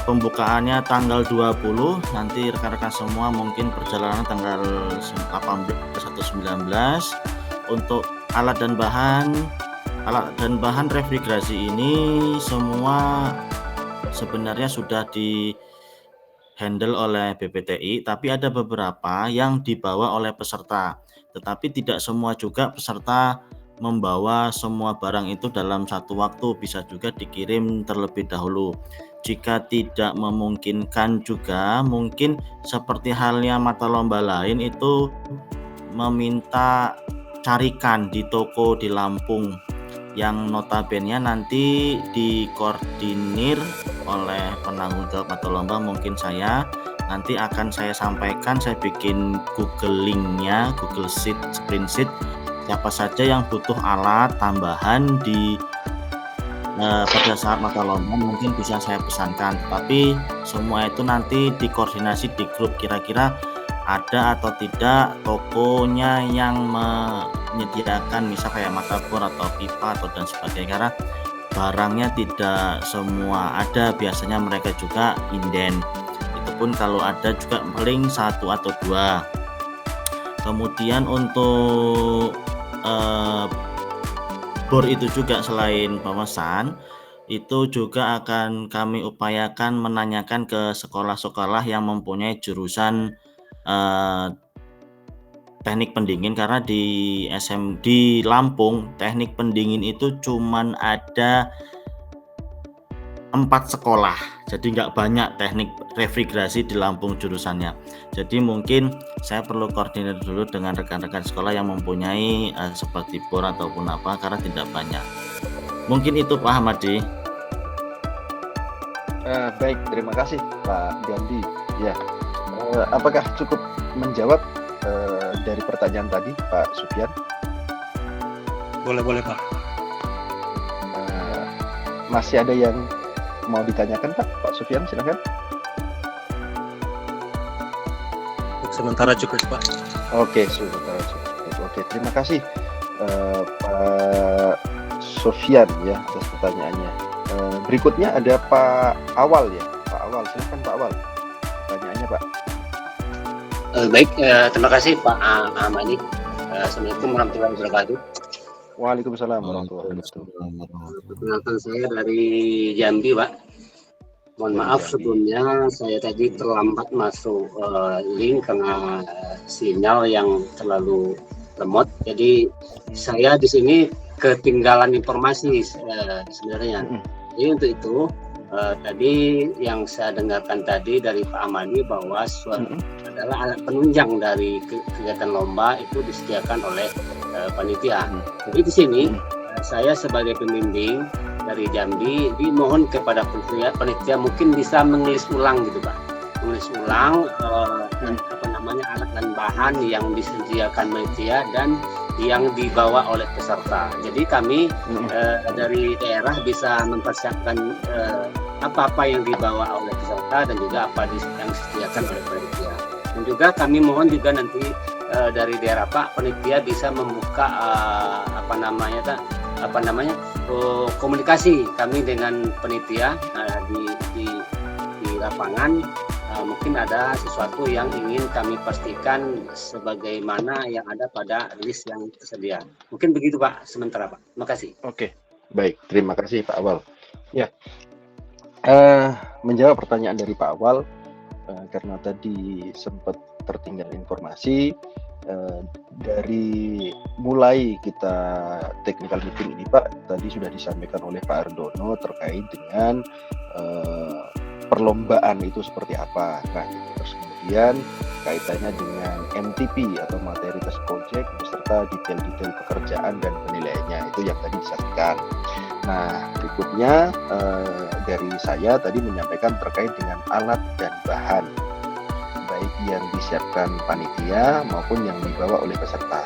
Pembukaannya tanggal 20, nanti rekan-rekan semua mungkin perjalanan tanggal 18 atau 19. Untuk alat dan bahan refrigerasi ini semua sebenarnya sudah di handle oleh BPTI, tapi ada beberapa yang dibawa oleh peserta, tetapi tidak semua juga peserta membawa semua barang itu dalam satu waktu, bisa juga dikirim terlebih dahulu. Jika tidak memungkinkan juga, mungkin seperti halnya mata lomba lain itu meminta carikan di toko di Lampung yang notabene nanti dikoordinir oleh penanggung jawab mata lomba, mungkin saya nanti akan saya sampaikan, saya bikin Google link-nya, Google Sheet, spreadsheet, siapa saja yang butuh alat tambahan pada saat mata lomba mungkin bisa saya pesankan, tapi semua itu nanti dikoordinasi di grup, kira-kira ada atau tidak tokonya yang menyediakan misal kayak matabor atau pipa atau dan sebagainya, karena barangnya tidak semua ada, biasanya mereka juga inden, itu pun kalau ada juga paling 1 atau 2. Kemudian untuk bor itu juga selain pemesan itu juga akan kami upayakan menanyakan ke sekolah-sekolah yang mempunyai jurusan teknik pendingin, karena di di Lampung teknik pendingin itu cuman ada 4 sekolah, jadi nggak banyak teknik refrigerasi di Lampung jurusannya. Jadi mungkin saya perlu koordinir dulu dengan rekan-rekan sekolah yang mempunyai seperti bor ataupun apa, karena tidak banyak. Mungkin itu Pak Ahmadi. Baik, terima kasih Pak Gandhi. Ya, apakah cukup menjawab dari pertanyaan tadi Pak Sufyan? Boleh Pak. Masih ada yang mau ditanyakan Pak Sufyan, silakan. Sementara cukup Pak. Oke, sementara cukup. Oke, terima kasih Pak Sufyan ya atas pertanyaannya. Berikutnya ada Pak Awal ya. Pak Awal, silakan Pak Awal. Pertanyaannya Pak. Baik, terima kasih Pak Ahmadi. Assalamualaikum warahmatullahi wabarakatuh. Waalaikumsalam warahmatullahi wabarakatuh. Perkenalkan, saya dari Jambi, Pak. Mohon maaf sebelumnya saya tadi terlambat masuk link karena sinyal yang terlalu lemot. Jadi saya di sini ketinggalan informasi sebenarnya. Jadi untuk itu tadi yang saya dengarkan tadi dari Pak Ahmadi bahwa adalah alat penunjang dari kegiatan lomba itu disediakan oleh panitia. Jadi di sini saya sebagai pembimbing dari Jambi dimohon kepada panitia mungkin bisa mengelis ulang gitu Pak, mengelis ulang alat dan bahan yang disediakan panitia dan yang dibawa oleh peserta. Jadi kami dari daerah bisa mempersiapkan apa-apa yang dibawa oleh peserta dan juga apa yang disediakan oleh panitia. Dan juga kami mohon juga nanti dari daerah Pak, panitia bisa membuka komunikasi kami dengan panitia di lapangan. Mungkin ada sesuatu yang ingin kami pastikan sebagaimana yang ada pada list yang tersedia. Mungkin begitu Pak sementara Pak. Terima kasih. Oke, baik, terima kasih Pak Awal. Ya, menjawab pertanyaan dari Pak Awal, karena tadi sempat tertinggal informasi dari mulai kita technical meeting ini Pak, tadi sudah disampaikan oleh Pak Ardono terkait dengan perlombaan itu seperti apa. Nah, terus kemudian kaitannya dengan MTP atau materi test project beserta detail-detail pekerjaan dan penilaiannya, itu yang tadi disampaikan. Nah, berikutnya dari saya tadi menyampaikan terkait dengan alat dan bahan, baik yang disiapkan panitia maupun yang dibawa oleh peserta.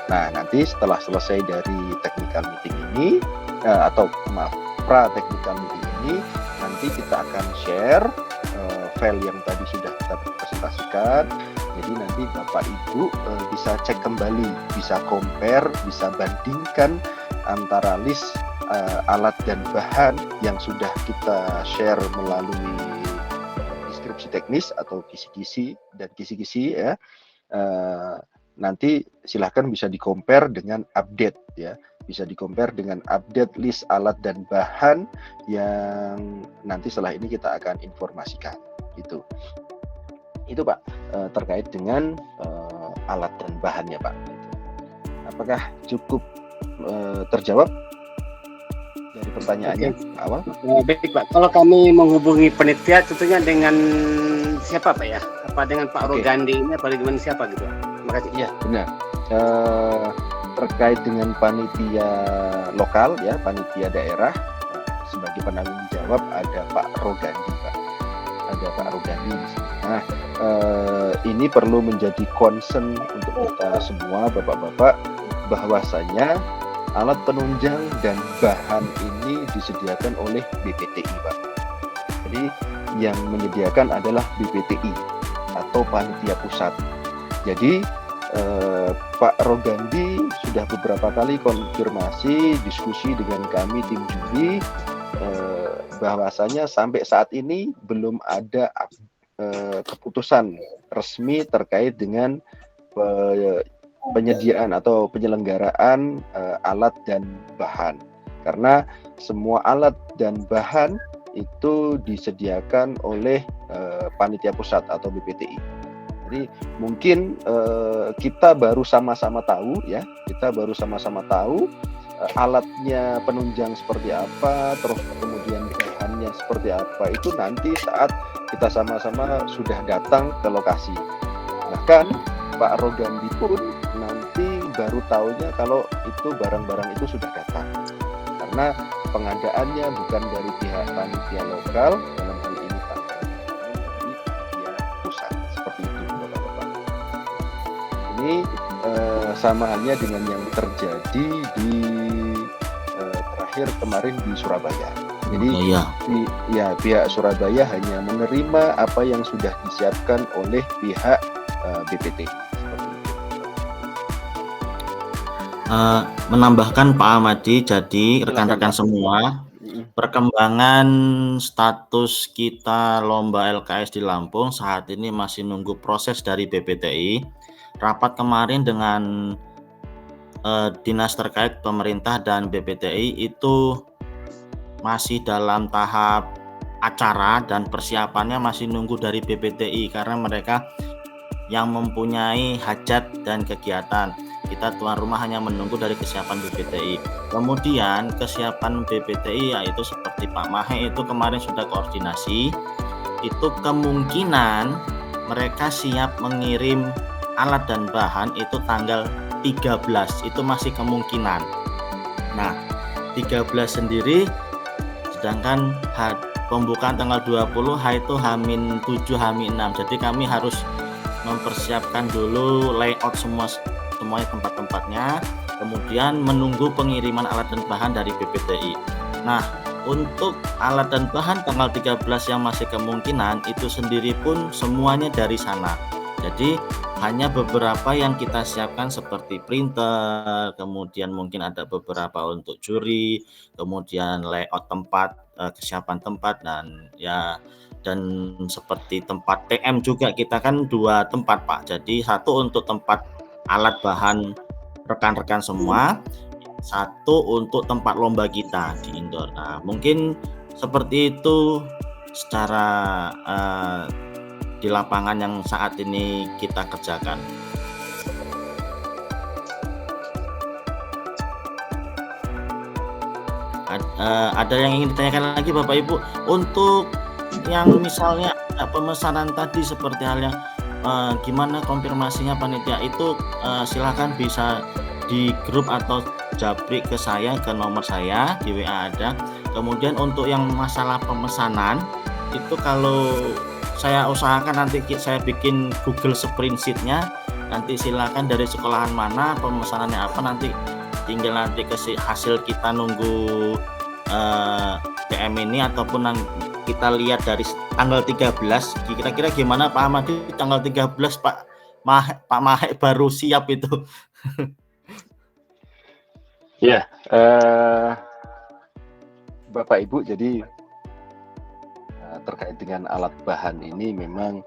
Nah, nanti setelah selesai dari technical meeting ini, pra-technical meeting ini, nanti kita akan share file yang tadi sudah kita presentasikan. Jadi nanti Bapak Ibu bisa cek kembali, bisa compare, bisa bandingkan antara list alat dan bahan yang sudah kita share melalui deskripsi teknis atau kisi-kisi dan kisi-kisi ya. Nanti silahkan bisa di-compare dengan update ya. Bisa di-compare dengan update list alat dan bahan yang nanti setelah ini kita akan informasikan. Itu Pak, terkait dengan alat dan bahannya Pak. Apakah cukup terjawab dari pertanyaannya awal? Baik Pak, kalau kami menghubungi panitia tentunya dengan siapa Pak ya? Apa dengan Pak Rogandi ini apa dengan siapa gitu Pak? Terima kasih. Iya benar. terkait dengan panitia lokal ya, panitia daerah, sebagai penanggung jawab ada Pak Rogandi, Pak. Ada Pak Rogandi di sini. Nah, ini perlu menjadi concern untuk kita semua, Bapak-bapak, bahwasanya alat penunjang dan bahan ini disediakan oleh BPTI, Pak. Jadi yang menyediakan adalah BPTI atau panitia pusat. Jadi Pak Rogandi sudah beberapa kali konfirmasi, diskusi dengan kami tim juri, bahwasanya sampai saat ini belum ada keputusan resmi terkait dengan penyediaan atau penyelenggaraan alat dan bahan, karena semua alat dan bahan itu disediakan oleh panitia pusat atau BPTI. Jadi mungkin kita baru sama-sama tahu ya, alatnya penunjang seperti apa, terus kemudian bahannya seperti apa, itu nanti saat kita sama-sama sudah datang ke lokasi. Bahkan Pak Rogandi pun nanti baru tahunya kalau itu barang-barang itu sudah datang, karena pengadaannya bukan dari pihak panitia lokal, dalam hal ini Pak Rogandi, dari pihak pusat. Seperti itu, Bapak-bapak. Ini sama halnya dengan yang terjadi di terakhir kemarin di Surabaya. Jadi pihak Surabaya hanya menerima apa yang sudah disiapkan oleh pihak BPT. Seperti itu. Menambahkan Pak Ahmadi, jadi rekan-rekan semua, perkembangan status kita lomba LKS di Lampung saat ini masih nunggu proses dari BPTI. Rapat kemarin dengan dinas terkait pemerintah dan BPTI itu masih dalam tahap acara dan persiapannya masih nunggu dari BPTI, karena mereka yang mempunyai hajat dan kegiatan. Kita tuan rumah hanya menunggu dari kesiapan BPTI. Kemudian kesiapan BPTI yaitu seperti Pak Mahe itu kemarin sudah koordinasi, itu kemungkinan mereka siap mengirim alat dan bahan itu tanggal 13, itu masih kemungkinan. Nah, 13 sendiri, sedangkan pembukaan tanggal 20 itu H-7, H-6. Jadi kami harus mempersiapkan dulu layout semuanya tempat-tempatnya, kemudian menunggu pengiriman alat dan bahan dari BPTI. Nah, untuk alat dan bahan tanggal 13 yang masih kemungkinan itu sendiri pun semuanya dari sana. Jadi hanya beberapa yang kita siapkan seperti printer, kemudian mungkin ada beberapa untuk juri, kemudian layout tempat, kesiapan tempat, dan seperti tempat TM juga kita kan 2 tempat Pak. Jadi 1 untuk tempat alat bahan rekan-rekan semua, 1 untuk tempat lomba kita di indoor. Nah, mungkin seperti itu secara di lapangan yang saat ini kita kerjakan. Ada yang ingin ditanyakan lagi Bapak Ibu? Untuk yang misalnya pemesanan tadi seperti halnya gimana konfirmasinya panitia itu, silakan bisa di grup atau japri ke saya, ke nomor saya di WA ada. Kemudian untuk yang masalah pemesanan itu kalau saya usahakan nanti saya bikin Google spreadsheet-nya, nanti silakan dari sekolahan mana, pemesanannya apa, nanti tinggal nanti hasil kita nunggu PM ini ataupun kita lihat dari tanggal 13. Kira-kira gimana Pak Ahmadi, tanggal 13 Pak Mahe baru siap itu? Ya, Bapak Ibu, jadi terkait dengan alat bahan ini memang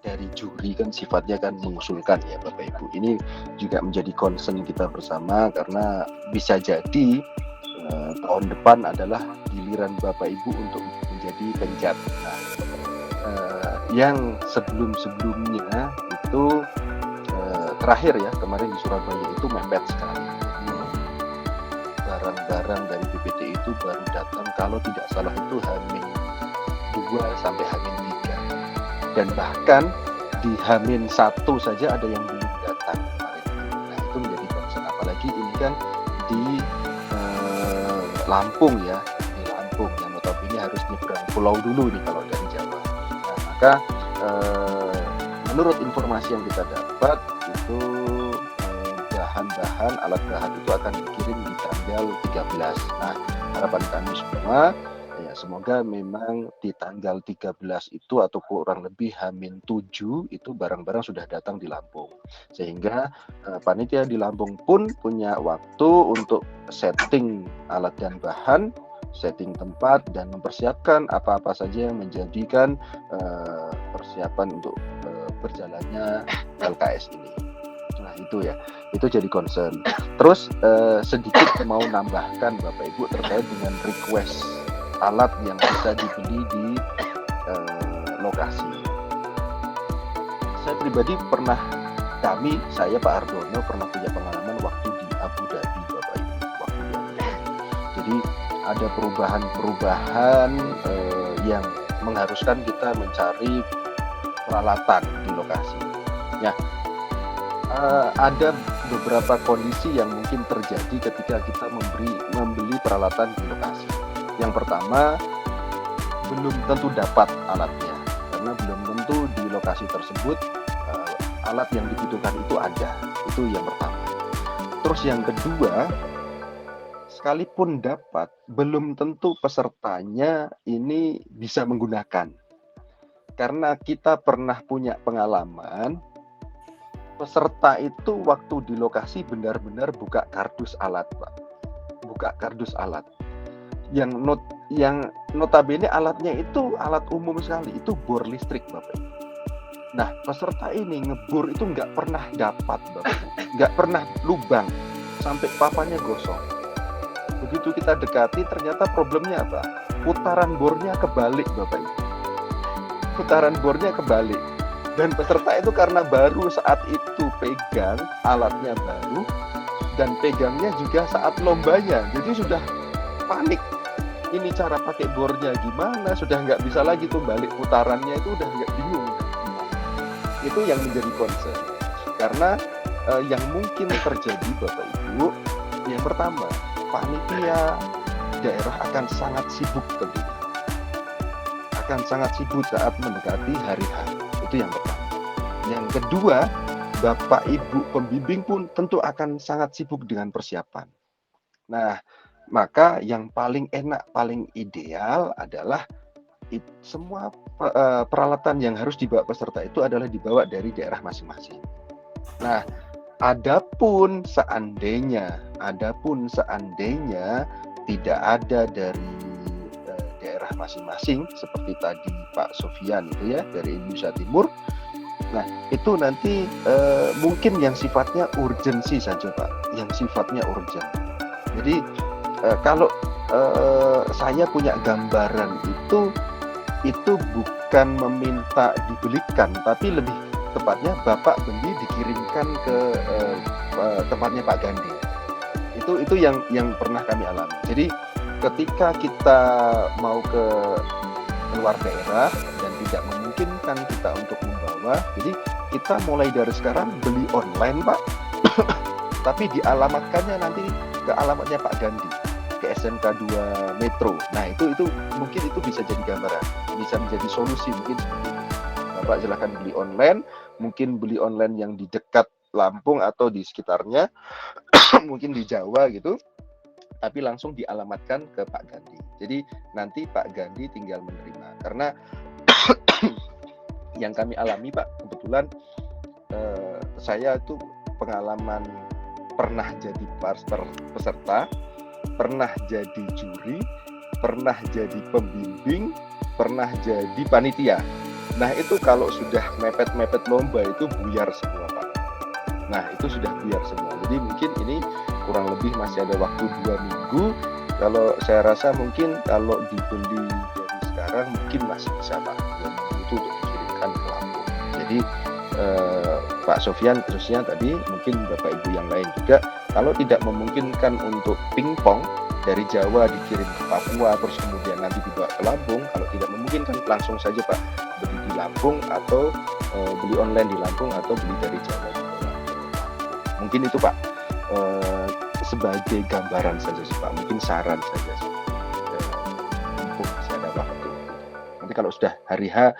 dari juri kan sifatnya kan mengusulkan ya Bapak Ibu. Ini juga menjadi concern kita bersama, karena bisa jadi tahun depan adalah giliran Bapak Ibu untuk menjadi penjat. Nah, yang sebelum-sebelumnya itu terakhir ya kemarin di Surabaya itu mepet sekali. Barang-barang dari BPT itu baru datang kalau tidak salah itu H-2 sampai H-3, dan bahkan di H-1 saja ada yang belum datang kemarin. kan di Lampung ya, di Lampung yang notabene harus nyebrang pulau dulu nih kalau dari Jawa. Nah, maka menurut informasi yang kita dapat itu bahan-bahan alat bahan itu akan dikirim di tanggal 13. Nah, harapan kami semua ya semoga memang di tanggal 13 itu atau kurang lebih H-7 itu barang-barang sudah datang di Lampung. Sehingga panitia di Lampung pun punya waktu untuk setting alat dan bahan, setting tempat dan mempersiapkan apa-apa saja yang menjadikan persiapan untuk berjalannya LKS ini. Nah itu ya, itu jadi concern. Terus sedikit mau nambahkan Bapak Ibu terkait dengan request alat yang bisa dibeli di lokasi. Saya pribadi pernah, saya Pak Hardono pernah punya pengalaman waktu di Abu Dhabi Bapak Ibu, waktu di Abu Dhabi. Jadi ada perubahan yang mengharuskan kita mencari peralatan di lokasi. Ya, ada beberapa kondisi yang mungkin terjadi ketika kita membeli peralatan di lokasi. Yang pertama, belum tentu dapat alatnya, karena belum tentu di lokasi tersebut alat yang dibutuhkan itu ada. Itu yang pertama. Terus yang kedua, sekalipun dapat, belum tentu pesertanya ini bisa menggunakan. Karena kita pernah punya pengalaman, peserta itu waktu di lokasi benar-benar buka kardus alat, Pak. Buka kardus alat. Yang notabene alatnya itu alat umum sekali, itu bor listrik, Bapak. Nah, peserta ini ngebor itu nggak pernah dapat, Bapak. Nggak pernah lubang, sampai papanya gosong. Begitu kita dekati, ternyata problemnya apa? Putaran bornya kebalik, Bapak. Putaran bornya kebalik. Dan peserta itu karena baru saat itu pegang, alatnya baru, dan pegangnya juga saat lombanya, jadi sudah panik. Ini cara pakai bornya gimana, sudah nggak bisa lagi tuh balik putarannya, itu udah nggak bingung. Itu yang menjadi concern. Karena yang mungkin terjadi Bapak Ibu, yang pertama, panitia daerah akan sangat sibuk tentunya. Akan sangat sibuk saat mendekati hari H. Itu yang pertama. Yang kedua, Bapak Ibu pembimbing pun tentu akan sangat sibuk dengan persiapan. Nah, maka yang paling enak, paling ideal adalah semua peralatan yang harus dibawa peserta itu adalah dibawa dari daerah masing-masing. Nah, adapun seandainya tidak ada dari daerah masing-masing seperti tadi Pak Sofian itu ya dari Indonesia Timur. Nah, itu nanti mungkin yang sifatnya urgensi saja, Pak, yang sifatnya urgent. Jadi kalau saya punya gambaran itu bukan meminta dibelikan, tapi lebih tepatnya Bapak beli dikirimkan ke tempatnya Pak Gandhi. Itu yang pernah kami alami. Jadi ketika kita mau ke luar daerah dan tidak memungkinkan kita untuk membawa, jadi kita mulai dari sekarang beli online, Pak. Tapi dialamatkannya nanti ke alamatnya Pak Gandhi, ke SMK 2 Metro. Nah, itu mungkin itu bisa jadi gambaran, bisa menjadi solusi mungkin seperti itu. Bapak silakan beli online, mungkin beli online yang di dekat Lampung atau di sekitarnya, mungkin di Jawa gitu. Tapi langsung dialamatkan ke Pak Gandhi. Jadi nanti Pak Gandhi tinggal menerima. Karena yang kami alami, Pak, kebetulan saya itu pengalaman pernah jadi peserta, pernah jadi juri, pernah jadi pembimbing, pernah jadi panitia. Nah, itu kalau sudah mepet-mepet lomba itu buyar semua, Pak. Nah, itu sudah buyar semua. Jadi mungkin ini kurang lebih masih ada waktu 2 minggu. Kalau saya rasa mungkin kalau dibeli dari sekarang mungkin masih bisa, Pak. 2 minggu itu untuk dikirimkan ke Lampung. Jadi Pak Sofian khususnya tadi, mungkin Bapak Ibu yang lain juga, kalau tidak memungkinkan untuk pingpong dari Jawa dikirim ke Papua terus kemudian nanti dibawa ke Lampung, kalau tidak memungkinkan langsung saja Pak beli di Lampung atau beli online di Lampung atau beli dari Jawa di Lampung. Mungkin itu Pak. sebagai gambaran saja sih Pak, mungkin saran saja sih. Mumpung masih ada waktu. Nanti kalau sudah hari H,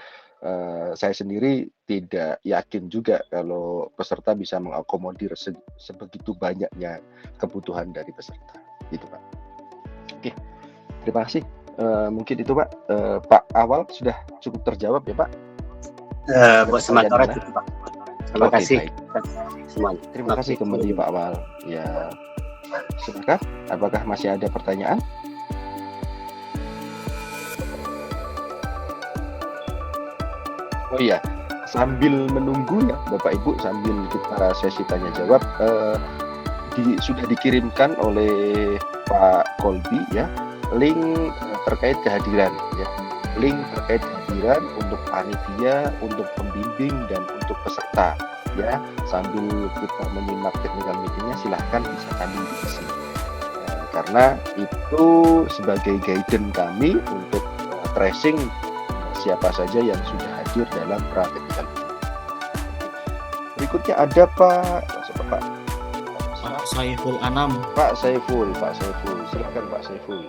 saya sendiri tidak yakin juga kalau peserta bisa mengakomodir sebegitu banyaknya kebutuhan dari peserta, gitu Pak. Oke, terima kasih. Mungkin itu Pak. Pak Awal sudah cukup terjawab ya Pak? Buat sementara cukup Pak. Terima kasih semuanya. Terima kasih kembali Pak Awal. Ya, silakan. Apakah masih ada pertanyaan? Oh iya, sambil menunggu ya Bapak Ibu, sambil kita sesi tanya jawab, sudah dikirimkan oleh Pak Kolbi ya link terkait kehadiran ya, link terkait kehadiran untuk panitia, untuk pembimbing dan untuk peserta ya. Sambil kita menyimak technical meetingnya, silahkan bisa kami diisi karena itu sebagai guidance kami untuk tracing siapa saja yang sudah hadir dalam pra-technical meeting. Berikutnya ada Pak Saiful Anam. Pak Saiful, silakan Pak Saiful.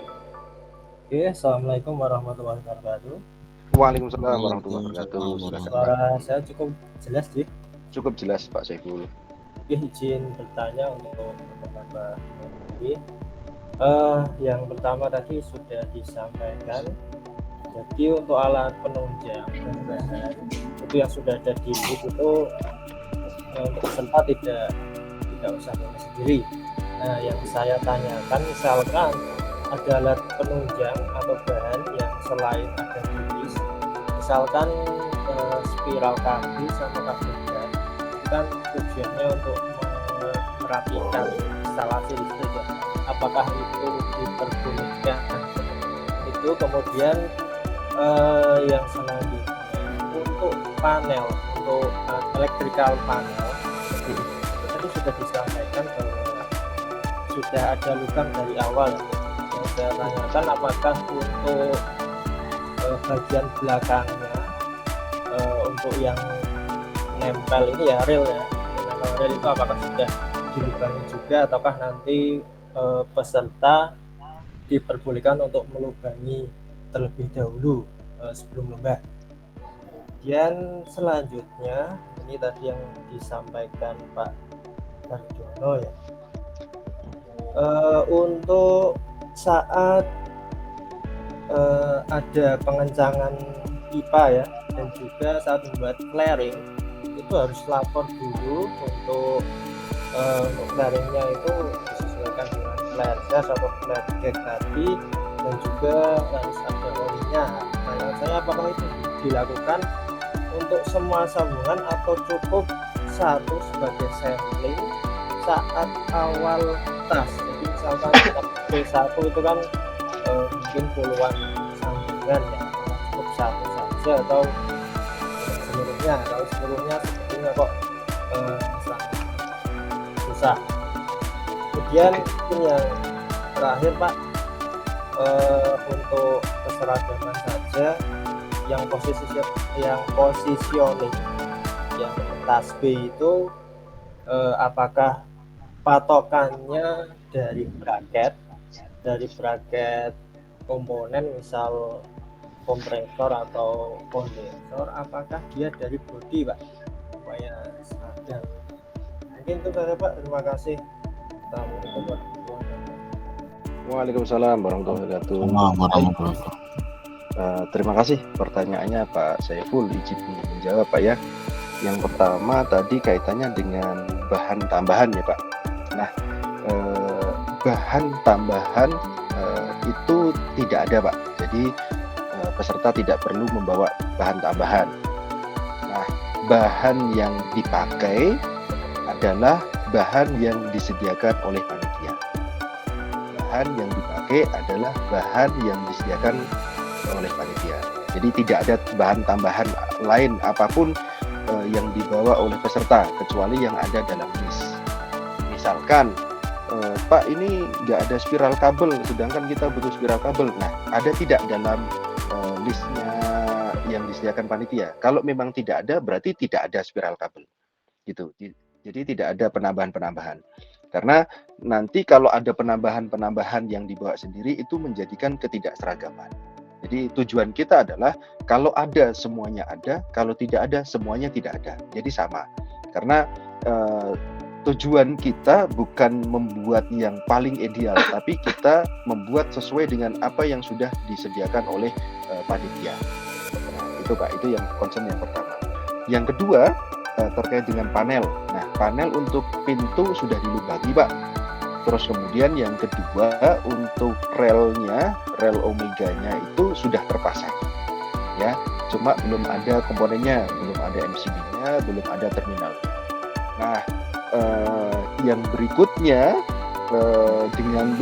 Oke, assalamualaikum warahmatullahi wabarakatuh. Waalaikumsalam warahmatullahi wabarakatuh. Silakan Pak. Suara saya cukup jelas sih. Cukup jelas Pak Saiful. Oke, izin bertanya untuk Bapak ini. Yang pertama tadi sudah disampaikan. Jadi untuk alat penunjang dan bahan itu yang sudah ada di list itu untuk peserta tidak usah bawa sendiri. Nah, yang saya tanyakan misalkan ada alat penunjang atau bahan yang selain ada di list, misalkan spiral kaki sama kabel gas, itu kan tujuannya untuk merapikan instalasi listrik ya. Apakah itu diperbolehkan? Itu kemudian yang selanjutnya untuk panel, untuk electrical panel tadi sudah disampaikan bahwa sudah ada lubang dari awal. Yang saya tanyakan apakah untuk bagian belakangnya untuk yang nempel ini ya rel ya, nempel rel itu apakah sudah dilubangi juga ataukah nanti peserta diperbolehkan untuk melubangi terlebih dahulu sebelum lomba. Dan selanjutnya ini tadi yang disampaikan Pak Hardono ya, untuk saat ada pengencangan pipa ya dan juga saat membuat flaring itu harus lapor dulu untuk flaringnya itu disesuaikan dengan flare gas atau flare gag tadi, dan juga harus ada olinya. Nah, saya apakah itu dilakukan untuk semua sambungan atau cukup satu sebagai sampling saat awal tas? Jadi misalkan P1 itu kan mungkin puluhan sambungan ya, cukup satu saja atau seluruhnya? Kalau seluruhnya sepertinya kok susah. Kemudian yang terakhir Pak, untuk keseragaman saja yang positioning yang tas B itu apakah patokannya dari bracket komponen misal kompresor atau kondensor, apakah dia dari bodi Pak supaya seragam? Mungkin itu saja Pak, terima kasih. Assalamualaikum warahmatullahi wabarakatuh. Waalaikumsalam warahmatullahi wabarakatuh. Terima kasih pertanyaannya Pak Saiful, izin menjawab Pak ya. Yang pertama tadi kaitannya dengan bahan tambahan ya Pak. Nah, bahan tambahan itu tidak ada Pak. Jadi peserta tidak perlu membawa bahan tambahan. Nah, bahan yang dipakai adalah bahan yang disediakan oleh panitia. Bahan yang dipakai adalah bahan yang disediakan oleh panitia. Jadi tidak ada bahan tambahan lain apapun yang dibawa oleh peserta kecuali yang ada dalam list. Misalkan Pak ini nggak ada spiral kabel, sedangkan kita butuh spiral kabel. Nah, ada tidak dalam listnya yang disediakan panitia? Kalau memang tidak ada, berarti tidak ada spiral kabel, gitu. Jadi tidak ada penambahan-penambahan. Karena nanti kalau ada penambahan-penambahan yang dibawa sendiri itu menjadikan ketidakseragaman. Jadi tujuan kita adalah kalau ada semuanya ada, kalau tidak ada semuanya tidak ada. Jadi sama. Karena tujuan kita bukan membuat yang paling ideal, tapi kita membuat sesuai dengan apa yang sudah disediakan oleh panitia. Nah, itu Pak, itu yang concern yang pertama. Yang kedua terkait dengan panel. Nah, panel untuk pintu sudah dilubangi Pak. Terus kemudian yang kedua untuk relnya, rel omeganya itu sudah terpasang, ya. Cuma belum ada komponennya, belum ada MCB-nya, belum ada terminalnya. Nah, yang berikutnya dengan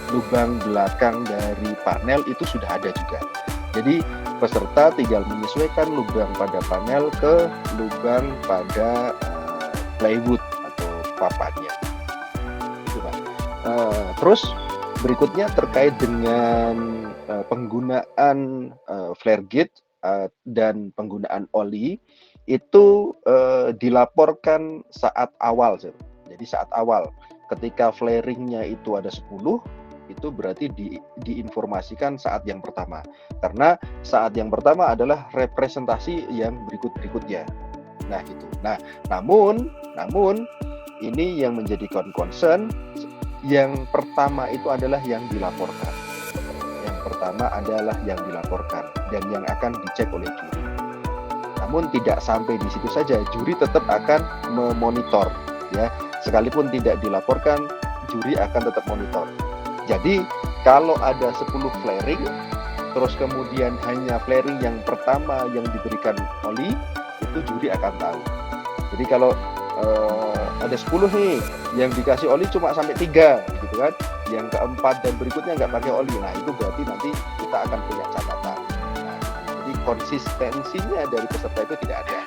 lubang belakang dari panel itu sudah ada juga. Jadi peserta tinggal menyesuaikan lubang pada panel ke lubang pada plywood atau papannya. Terus berikutnya terkait dengan penggunaan flare gauge dan penggunaan oli itu dilaporkan saat awal. Jadi saat awal ketika flaringnya itu ada 10, itu berarti diinformasikan saat yang pertama. Karena saat yang pertama adalah representasi yang berikut-berikutnya. Nah, gitu. Nah, namun ini yang menjadi concern. Yang pertama itu adalah yang dilaporkan. Yang pertama adalah yang dilaporkan dan yang akan dicek oleh juri. Namun tidak sampai di situ saja, juri tetap akan memonitor, ya. Sekalipun tidak dilaporkan, juri akan tetap monitor. Jadi kalau ada 10 flaring, terus kemudian hanya flaring yang pertama yang diberikan oli, itu juri akan tahu. Jadi kalau ada 10 nih yang dikasih oli cuma sampai 3 gitu kan, yang keempat dan berikutnya nggak pakai oli, nah itu berarti nanti kita akan punya catatan. Nah, jadi konsistensinya dari peserta itu tidak ada.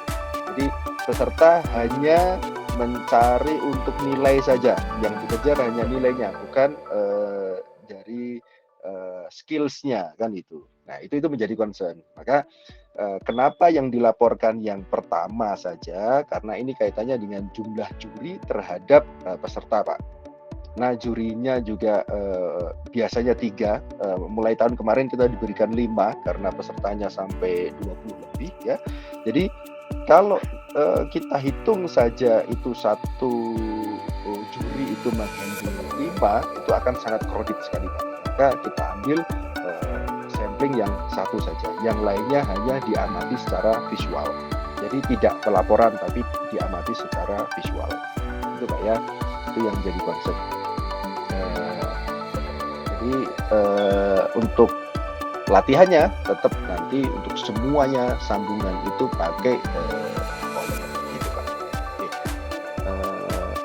Jadi peserta hanya mencari untuk nilai saja, yang dikejar hanya nilainya, bukan dari skills-nya kan itu. Nah, itu menjadi concern. Maka kenapa yang dilaporkan yang pertama saja? Karena ini kaitannya dengan jumlah juri terhadap peserta, Pak. Nah, jurinya juga biasanya 3. Mulai tahun kemarin kita diberikan 5 karena pesertanya sampai 20 lebih, ya. Jadi kalau kita hitung saja itu satu juri itu menghandle 5, itu akan sangat crowded sekali, Pak. Maka kita ambil sampling yang satu saja, yang lainnya hanya diamati secara visual. Jadi tidak pelaporan tapi diamati secara visual. Itu Pak ya, itu yang jadi konsep. Jadi untuk latihannya tetap nanti untuk semuanya sambungan itu pakai oli, gitu Pak. Oke.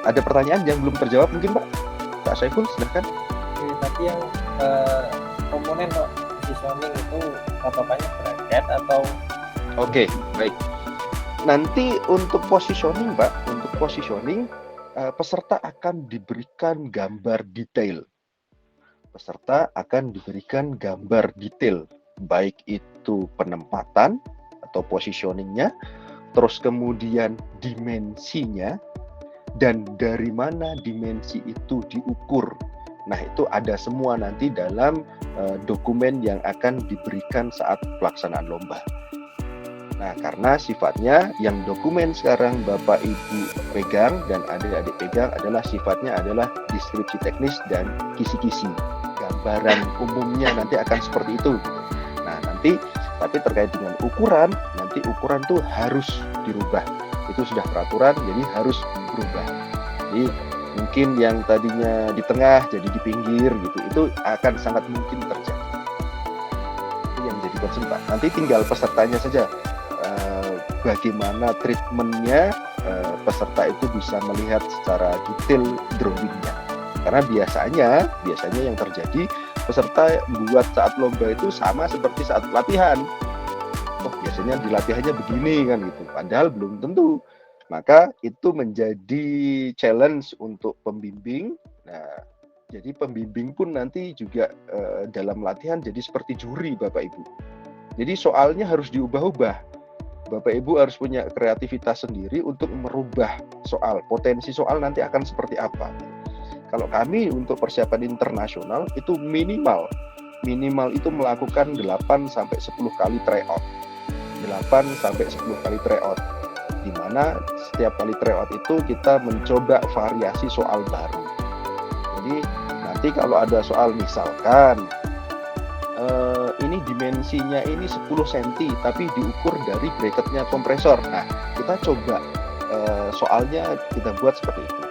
Ada pertanyaan yang belum terjawab mungkin Pak Saiful, silahkan. Tadi yang komponen positioning itu patokannya bracket atau? Oke, baik. Nanti untuk positioning Pak, untuk positioning peserta akan diberikan gambar detail. Peserta akan diberikan gambar detail, baik itu penempatan atau positioningnya, terus kemudian dimensinya, dan dari mana dimensi itu diukur. Nah, itu ada semua nanti dalam dokumen yang akan diberikan saat pelaksanaan lomba. Nah, karena sifatnya yang dokumen sekarang Bapak Ibu pegang dan adik-adik pegang adalah sifatnya adalah deskripsi teknis dan kisi-kisi. Gambaran umumnya nanti akan seperti itu. Nah, nanti tapi terkait dengan ukuran, nanti ukuran tuh harus dirubah. Itu sudah peraturan, jadi harus berubah. Jadi mungkin yang tadinya di tengah jadi di pinggir gitu, itu akan sangat mungkin terjadi. Itu yang jadi concern Pak. Nanti tinggal pesertanya saja bagaimana treatmentnya peserta itu bisa melihat secara detail drawingnya. Karena biasanya yang terjadi peserta buat saat lomba itu sama seperti saat latihan. Oh, biasanya di latihannya begini kan gitu. Padahal belum tentu. Maka itu menjadi challenge untuk pembimbing. Nah, jadi pembimbing pun nanti juga dalam latihan jadi seperti juri Bapak Ibu. Jadi soalnya harus diubah-ubah. Bapak Ibu harus punya kreativitas sendiri untuk merubah soal. Potensi soal nanti akan seperti apa. Kalau kami untuk persiapan internasional itu minimal itu melakukan 8 sampai 10 kali tryout. 8 sampai 10 kali tryout. Di mana setiap kali tryout itu kita mencoba variasi soal baru. Jadi nanti kalau ada soal misalkan ini dimensinya ini 10 cm tapi diukur dari bracketnya kompresor. Nah, kita coba soalnya kita buat seperti itu.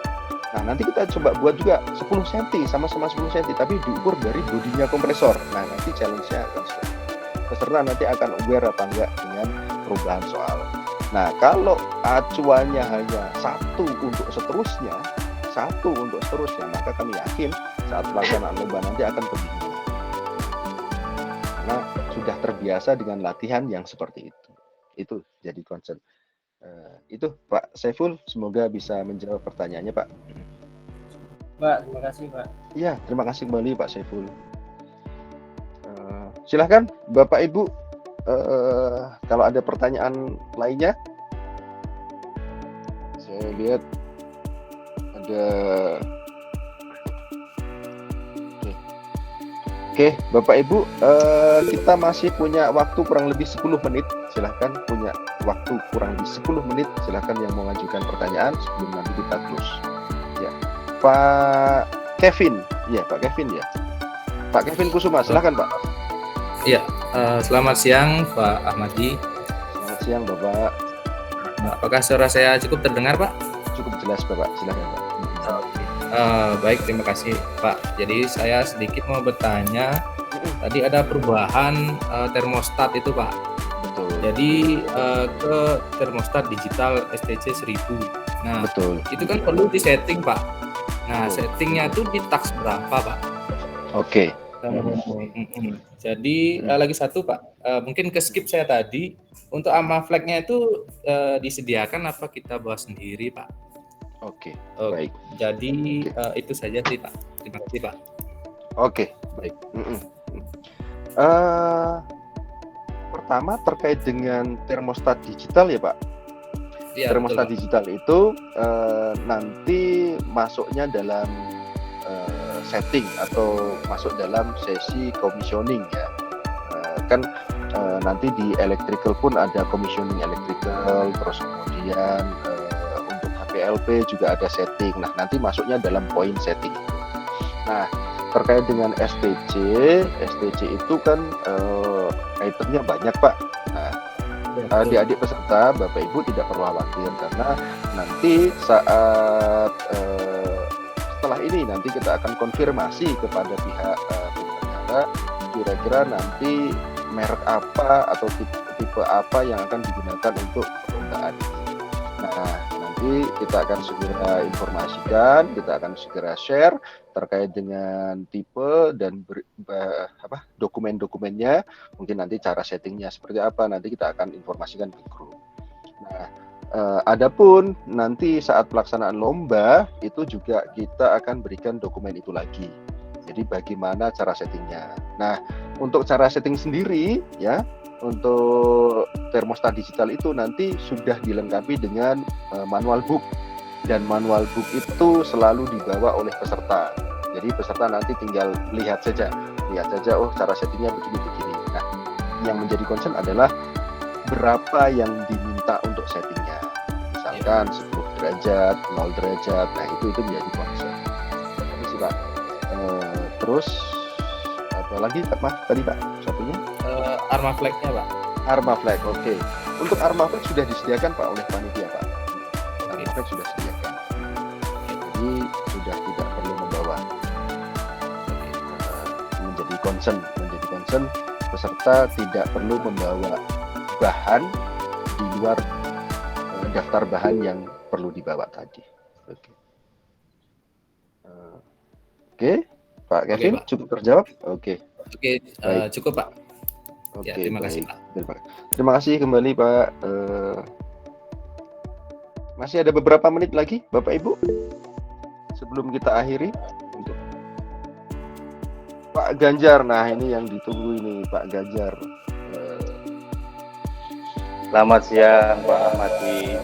Nah, nanti kita coba buat juga 10 cm, sama-sama 10 cm, tapi diukur dari bodinya kompresor. Nah, nanti challenge-nya akan seperti itu. Peserta nanti akan aware apa enggak dengan perubahan soal. Nah, kalau acuannya hanya satu untuk seterusnya, maka kami yakin saat pelaksanaan lomba nanti akan kebingungan. Karena sudah terbiasa dengan latihan yang seperti itu. Itu jadi concern. Itu Pak Saiful, semoga bisa menjawab pertanyaannya Pak. Pak, terima kasih Pak. Iya, terima kasih kembali Pak Saiful. Silahkan Bapak Ibu, kalau ada pertanyaan lainnya. Saya lihat ada. Oke, Bapak Ibu, kita masih punya waktu kurang lebih 10 menit. Silahkan, punya waktu kurang lebih 10 menit. Silahkan yang mau mengajukan pertanyaan sebelum nanti kita close. Ya, Pak Kevin. Ya, Pak Kevin ya. Pak Kevin Kusuma, silahkan Pak. Iya, selamat siang Pak Ahmadi. Selamat siang Bapak. Apakah suara saya cukup terdengar Pak? Cukup jelas Bapak, silahkan Pak. Baik, terima kasih Pak. Jadi saya sedikit mau bertanya, tadi ada perubahan termostat itu Pak. Betul. Jadi ke termostat digital STC 1000. Nah, Betul. itu kan perlu disetting Pak. Nah, Betul. settingnya itu di tax berapa Pak? Oke. Jadi lagi satu Pak, mungkin ke skip saya tadi. Untuk ARMA flag-nya itu disediakan apa kita bawa sendiri Pak? Oke, Oke, baik. jadi itu saja sih Pak. Terima kasih Pak. Oke, baik. Pertama terkait dengan termostat digital ya Pak. Iya, Termostat betul, digital itu nanti masuknya dalam setting atau masuk dalam sesi commissioning ya. Kan nanti di electrical pun ada commissioning electrical, terus kemudian untuk HPLP juga ada setting. Nah, nanti masuknya dalam point setting. Nah, terkait dengan STC itu kan itemnya banyak Pak. Nah, adik-adik peserta, Bapak Ibu tidak perlu khawatir karena nanti saat setelah ini nanti kita akan konfirmasi kepada pihak penyelenggara kira-kira nanti merek apa atau tipe apa yang akan digunakan untuk perlombaan ini. Nah, nanti kita akan segera informasikan, kita akan segera share terkait dengan tipe dan dokumen-dokumennya. Mungkin nanti cara settingnya seperti apa, nanti kita akan informasikan ke grup. Nah, adapun nanti saat pelaksanaan lomba itu juga kita akan berikan dokumen itu lagi. Jadi bagaimana cara settingnya. Nah, untuk cara setting sendiri ya, untuk termostat digital itu nanti sudah dilengkapi dengan manual book, dan manual book itu selalu dibawa oleh peserta. Jadi peserta nanti tinggal lihat saja oh cara settingnya begini. Nah, yang menjadi concern adalah berapa yang diminta untuk settingnya. Misalkan 10 derajat, 0 derajat. Nah, itu menjadi concern. Ini sih Pak. Terus apa lagi Pak? Tadi Pak, satunya? ARMA flag-nya Pak. ARMA flag, oke. Untuk ARMA flag sudah disediakan Pak oleh panitia Pak. ARMA flag sudah disediakan. Jadi sudah tidak perlu membawa. Menjadi concern peserta tidak perlu membawa bahan di luar daftar bahan yang perlu dibawa tadi. Oke. Pak Kevin, Pak. cukup terjawab? Oke. Cukup Pak. Oke, Ya, terima kasih baik. Pak. Terima kasih kembali Pak. Masih ada beberapa menit lagi Bapak Ibu sebelum kita akhiri. Untuk Pak Ganjar, nah ini yang ditunggu ini Pak Ganjar. Selamat siang Pak Ahmadi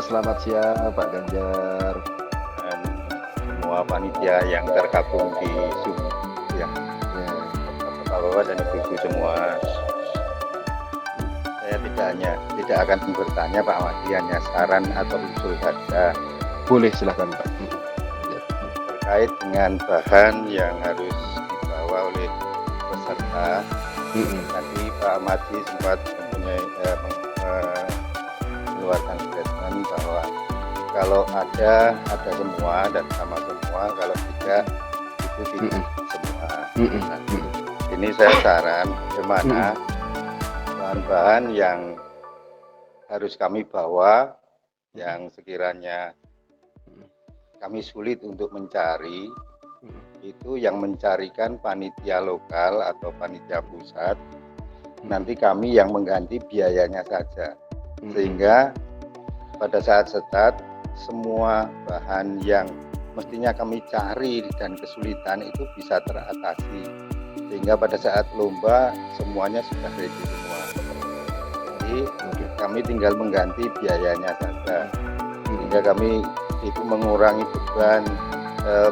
Selamat siang Pak Ganjar. dan semua panitia yang tergabung di Zoom ya. Ya. Bapak-bapak dan ibu-ibu semua. Saya tidak akan bertanya Pak Ahmadi, hanya saran atau usul saja Boleh silakan Pak. terkait dengan bahan yang harus dibawa oleh peserta. Tadi Pak Ahmadi sempat mengeluarkan statement bahwa kalau ada semua dan sama semua, kalau tidak itu tidak semua. Nah, ini saya saran bagaimana bahan-bahan yang harus kami bawa yang sekiranya kami sulit untuk mencari, itu yang mencarikan panitia lokal atau panitia pusat, nanti kami yang mengganti biayanya saja, sehingga pada saat start semua bahan yang mestinya kami cari dan kesulitan itu bisa teratasi, sehingga pada saat lomba semuanya sudah ready semua. Jadi kami tinggal mengganti biayanya saja, sehingga kami itu mengurangi beban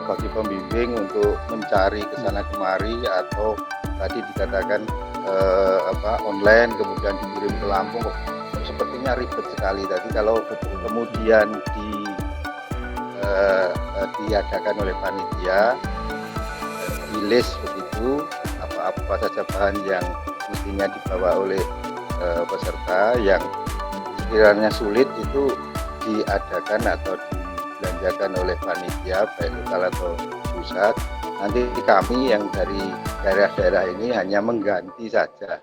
bagi pembimbing untuk mencari ke sana kemari, atau tadi dikatakan online kemudian dikirim ke Lampung. Sepertinya ribet sekali tadi kalau kemudian diadakan oleh panitia, di list begitu apa saja bahan yang mestinya dibawa oleh peserta, yang sekiranya sulit itu diadakan atau dibelanjakan oleh panitia baik lokal atau pusat. Nanti kami yang dari daerah-daerah ini hanya mengganti saja.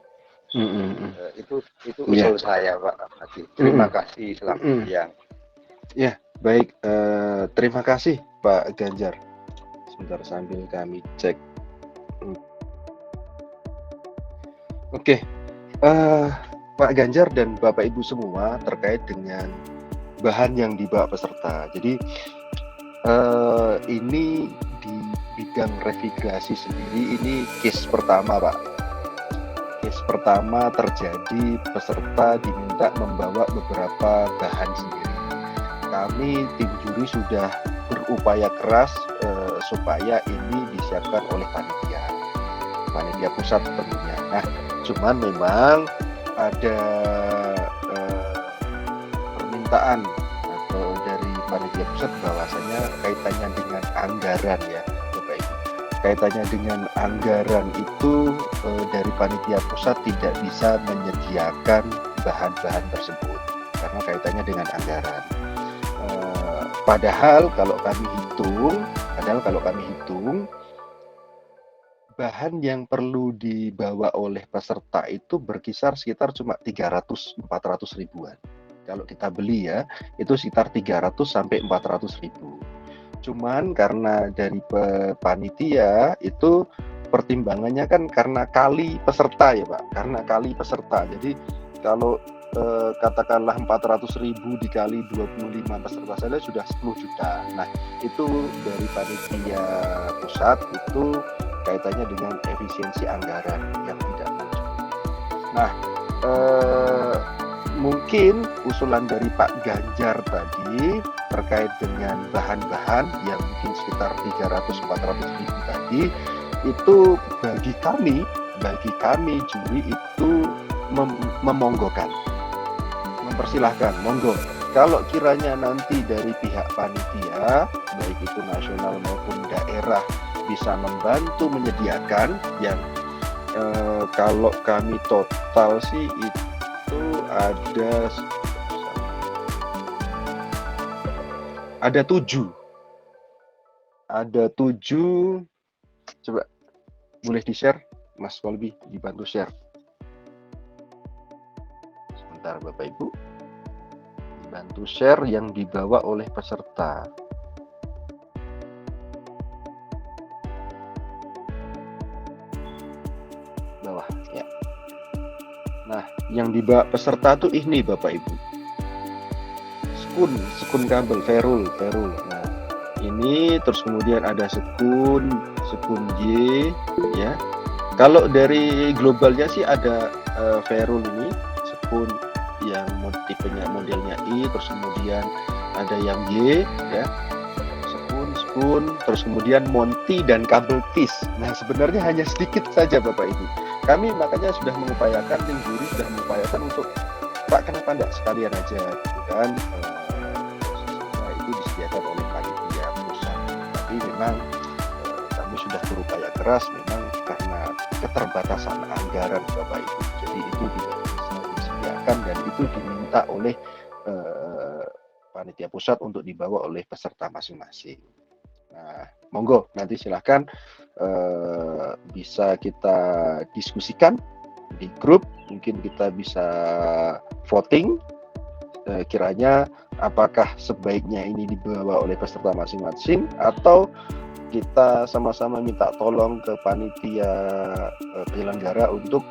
Itu usul saya Pak Ahmadi. Terima kasih, selamat siang. Ya, baik. Terima kasih Pak Ganjar. Sebentar sambil kami cek. Oke, Pak Ganjar dan Bapak Ibu semua terkait dengan bahan yang dibawa peserta. Jadi ini di bidang revigrasi sendiri, ini case pertama Pak. Case pertama terjadi peserta diminta membawa beberapa bahan sendiri. Kami tim juri sudah berupaya keras supaya ini disiapkan oleh panitia pusat tentunya. Nah, cuman memang ada permintaan atau dari panitia pusat bahwasanya kaitannya dengan anggaran ya Bapak Ibu. Kaitannya dengan anggaran itu dari panitia pusat tidak bisa menyediakan bahan-bahan tersebut karena kaitannya dengan anggaran. Padahal kalau kami hitung bahan yang perlu dibawa oleh peserta itu berkisar sekitar cuma 300-400 ribuan. Kalau kita beli ya, itu sekitar 300 sampai 400 ribu. Cuman karena dari panitia itu pertimbangannya kan karena kali peserta ya Pak, karena kali peserta. Jadi kalau katakanlah 400 ribu dikali 25 peserta saja sudah 10 juta. Nah itu dari panitia pusat itu kaitannya dengan efisiensi anggaran yang tidak maju. Nah mungkin usulan dari Pak Ganjar tadi terkait dengan bahan-bahan yang mungkin sekitar 300-400 ribu tadi, itu bagi kami juri itu memonggokan, mempersilahkan, monggo. Kalau kiranya nanti dari pihak panitia, baik itu nasional maupun daerah, bisa membantu menyediakan yang kalau kami total sih itu ada 7. Coba boleh di-share Mas Kolbi, dibantu share sebentar Bapak Ibu, dibantu share yang dibawa oleh peserta. Bawah ya. Nah, yang dibawa peserta tuh ini Bapak Ibu. Sekun kabel, ferul. Nah, ini terus kemudian ada sekun Y ya. Kalau dari globalnya sih ada ferul ini, sekun yang tipenya modelnya I, terus kemudian ada yang Y, ya, spoon, terus kemudian Monty dan kabel TIS. Nah, sebenarnya hanya sedikit saja Bapak Ibu. Kami makanya sudah mengupayakan, tim juri sudah mengupayakan untuk Pak, kenapa enggak sekalian aja, gitu kan? Posisinya itu disediakan oleh panitia pusat. Tapi memang kami sudah berupaya keras, memang karena keterbatasan anggaran Bapak Ibu. Jadi itu tidak bisa disediakan dan itu diminta oleh panitia pusat untuk dibawa oleh peserta masing-masing. Nah, monggo nanti silahkan bisa kita diskusikan di grup, mungkin kita bisa voting kiranya apakah sebaiknya ini dibawa oleh peserta masing-masing atau kita sama-sama minta tolong ke panitia penyelenggara untuk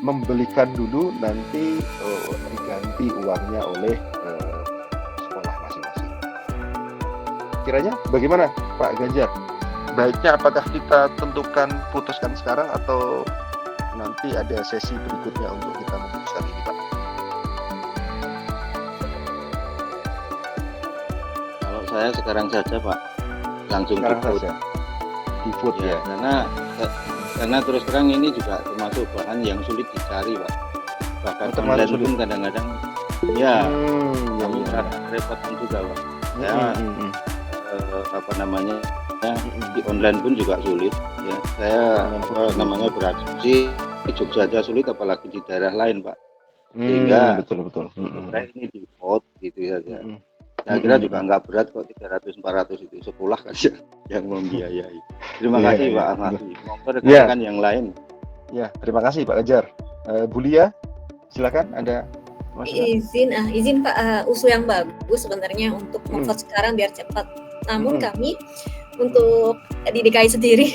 membelikan dulu, nanti diganti uangnya oleh sekolah masing-masing. Kiranya bagaimana Pak Ganjar? Baiknya apakah kita putuskan sekarang atau nanti ada sesi berikutnya untuk kita memutuskan ini Pak? Kalau saya sekarang saja Pak, langsung Sekarang di vote. saja di vote ya. Karena terus terang ini juga termasuk bahan yang sulit dicari Pak. Bahkan online pun kadang-kadang ya kami repotan juga Pak. Di online pun juga sulit ya. Saya berasumsi di Jogja aja sulit, apalagi di daerah lain Pak. Sehingga betul. ini di vote gitu saja. Saya kira juga nggak berat kok, 300-400 itu sekolah kan yang membiayai. Terima kasih Pak Ahmadi. Monggo rekan-rekan yang lain. Ya, terima kasih Pak Ganjar. Bu Lia, silakan Anda. Izin Pak, usul yang bagus sebenarnya untuk memvote sekarang biar cepat. Namun kami untuk di DKI sendiri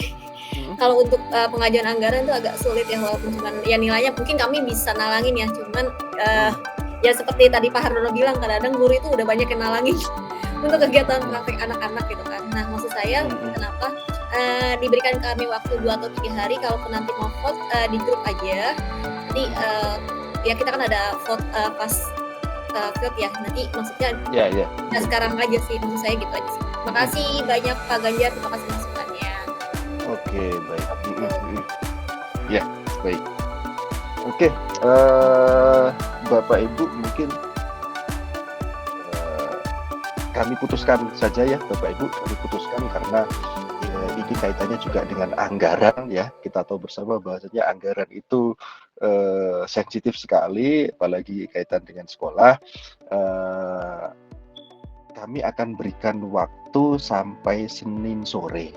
kalau untuk pengajuan anggaran itu agak sulit ya, walaupun cuman ya nilainya mungkin kami bisa nalangin ya, cuman ya seperti tadi Pak Hardono bilang, kadang-kadang guru itu udah banyak yang nalangin untuk kegiatan praktek anak-anak gitu kan. Nah, maksud saya kenapa diberikan kami waktu 2 atau 3 hari, kalau nanti mau vote di grup aja. Nanti ya kita kan ada vote pas vote ya, nanti maksudnya ya sekarang aja sih, maksud saya gitu aja sih. Terima kasih banyak Pak Ganjar, terima kasih masukannya. Oke, baik. Ya, baik. Oke, Bapak Ibu mungkin kami putuskan saja ya Bapak Ibu, kami putuskan karena ini kaitannya juga dengan anggaran ya. Kita tahu bersama bahwasanya anggaran itu sensitif sekali, apalagi kaitan dengan sekolah. Kami akan berikan waktu sampai Senin sore.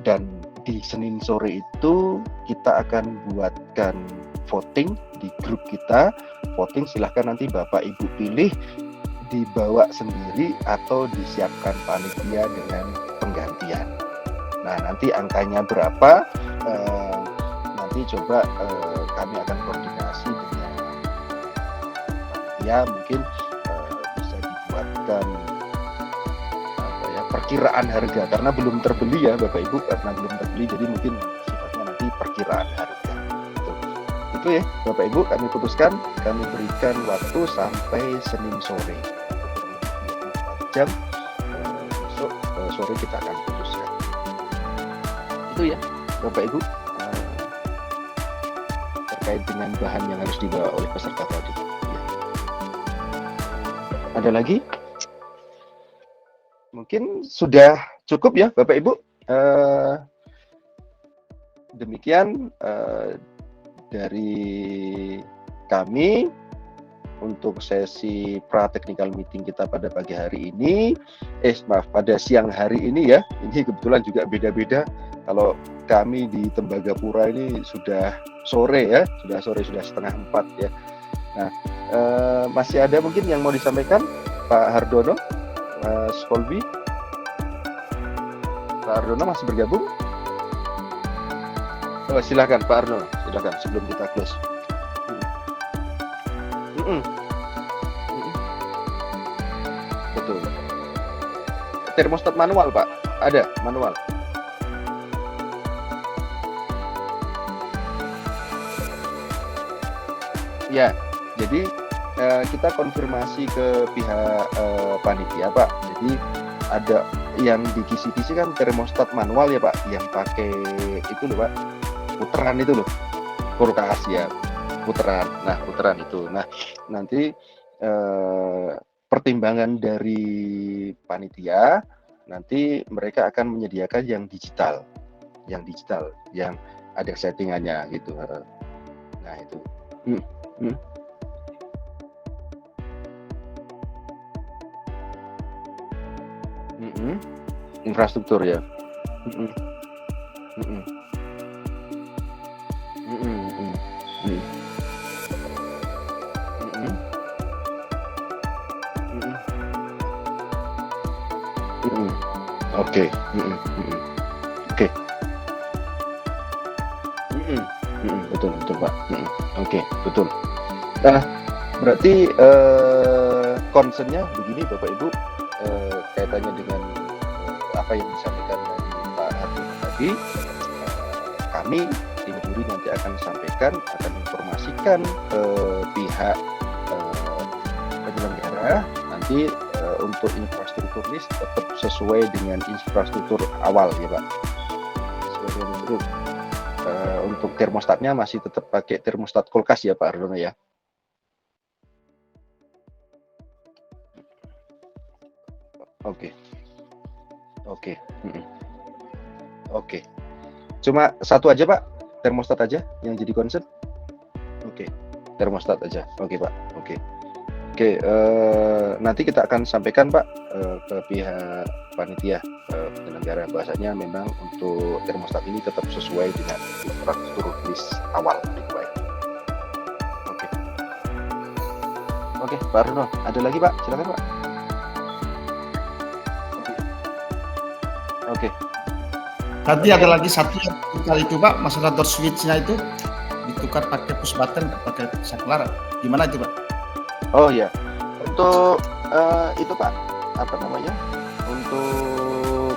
Dan di Senin sore itu kita akan buatkan voting di grup kita. Voting silahkan nanti Bapak Ibu pilih, dibawa sendiri atau disiapkan panitia dengan penggantian. Nah, nanti angkanya berapa, nanti coba kami akan koordinasi dengan panitia, mungkin bisa dibuatkan perkiraan harga, karena belum terbeli ya Bapak Ibu, karena belum terbeli, jadi mungkin sifatnya nanti perkiraan harga. Itu ya Bapak Ibu, kami putuskan, kami berikan waktu sampai Senin sore 24 jam. Besok sore kita akan putuskan. Itu ya Bapak Ibu, terkait dengan bahan yang harus dibawa oleh peserta tadi ya. Ada lagi? Mungkin sudah cukup ya Bapak Ibu. Demikian dari kami untuk sesi pra-technical meeting kita pada pagi hari ini. Pada siang hari ini ya. Ini kebetulan juga beda-beda. Kalau kami di Tembagapura ini sudah sore ya, sudah 3:30 ya. Nah, masih ada mungkin yang mau disampaikan Pak Hardono? Mas Kolbi, Pak Ardono masih bergabung? Silakan Pak Ardono, silakan sebelum kita close. Betul. Termostat manual Pak, ada manual. Ya, jadi kita konfirmasi ke pihak panitia Pak. Jadi ada yang di kisi-kisi kan termostat manual ya Pak, yang pakai itu loh Pak, puteran itu loh, kulkas ya, puteran. Nah puteran itu. Nah nanti pertimbangan dari panitia, nanti mereka akan menyediakan yang digital, yang ada settingannya gitu. Nah itu. Infrastruktur ya. Oke. Oke. Betul Pak. Oke, betul. Nah, berarti concernnya begini Bapak Ibu, kaitannya dengan apa yang disampaikan dari Pak Hartono tadi, kami tim juri nanti akan sampaikan, akan informasikan ke pihak penyelenggara nanti untuk infrastruktur list tetap sesuai dengan infrastruktur awal ya Pak. Sesuai dengan itu. Untuk termostatnya masih tetap pakai termostat kulkas ya Pak Hartono ya. Oke. Cuma satu aja Pak, termostat aja yang jadi concern. Oke, termostat aja. Oke Pak. Oke. Nanti kita akan sampaikan Pak ke pihak panitia penyelenggara, bahasanya memang untuk termostat ini tetap sesuai dengan infrastruktur list awal gitu Pak. Oke, Pak Hartono, ada lagi Pak? Silakan Pak. Oke. Tadi ada lagi satu yang kali itu Pak, masalah door switch-nya itu ditukar pakai push button, pakai saklar. Gimana itu Pak? Oh ya, untuk itu Pak, apa namanya? Untuk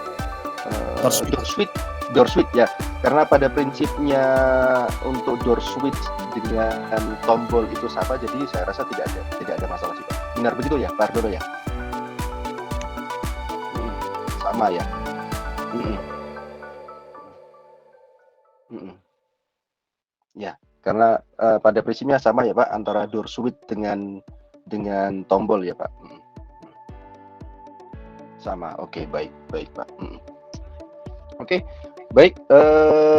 door switch ya. Karena pada prinsipnya untuk door switch dengan tombol itu sama, jadi saya rasa tidak ada masalah sih Pak. Benar begitu ya, Pak Hartono ya? Sama ya. Ya, karena pada prinsipnya sama ya Pak, antara door switch dengan tombol ya Pak. Sama. Oke, baik Pak. Oke, baik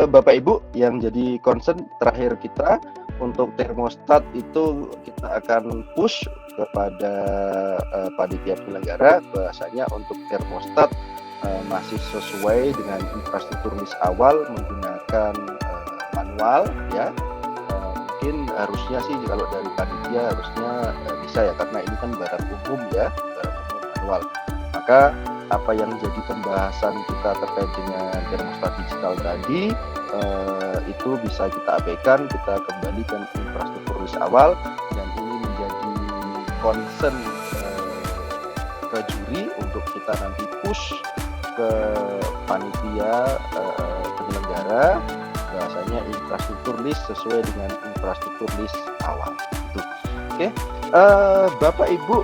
Bapak Ibu yang jadi concern terakhir kita untuk termostat itu kita akan push kepada panitia penyelenggara, bahasanya untuk termostat masih sesuai dengan infrastruktur list awal menggunakan manual ya. Mungkin harusnya sih kalau dari panitia harusnya bisa ya, karena ini kan barang umum ya, barang umum manual. Maka apa yang jadi pembahasan kita terkait dengan termostat digital tadi itu bisa kita abaikan, kita kembalikan infrastruktur list awal, dan ini menjadi concern ke juri untuk kita nanti push ke panitia penyelenggara, bahasanya infrastruktur list sesuai dengan infrastruktur list awal. Oke. Bapak Ibu,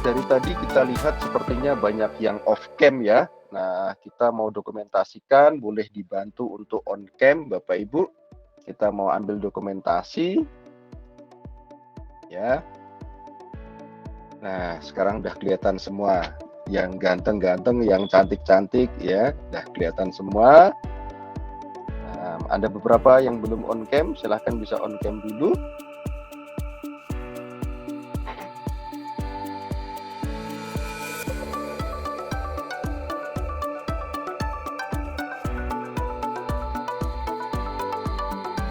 dari tadi kita lihat sepertinya banyak yang off cam ya. Nah, kita mau dokumentasikan, boleh dibantu untuk on cam Bapak Ibu. Kita mau ambil dokumentasi ya. Nah, sekarang udah kelihatan semua. Yang ganteng-ganteng, yang cantik-cantik ya, udah kelihatan semua. Ada beberapa yang belum on cam, silahkan bisa on cam dulu.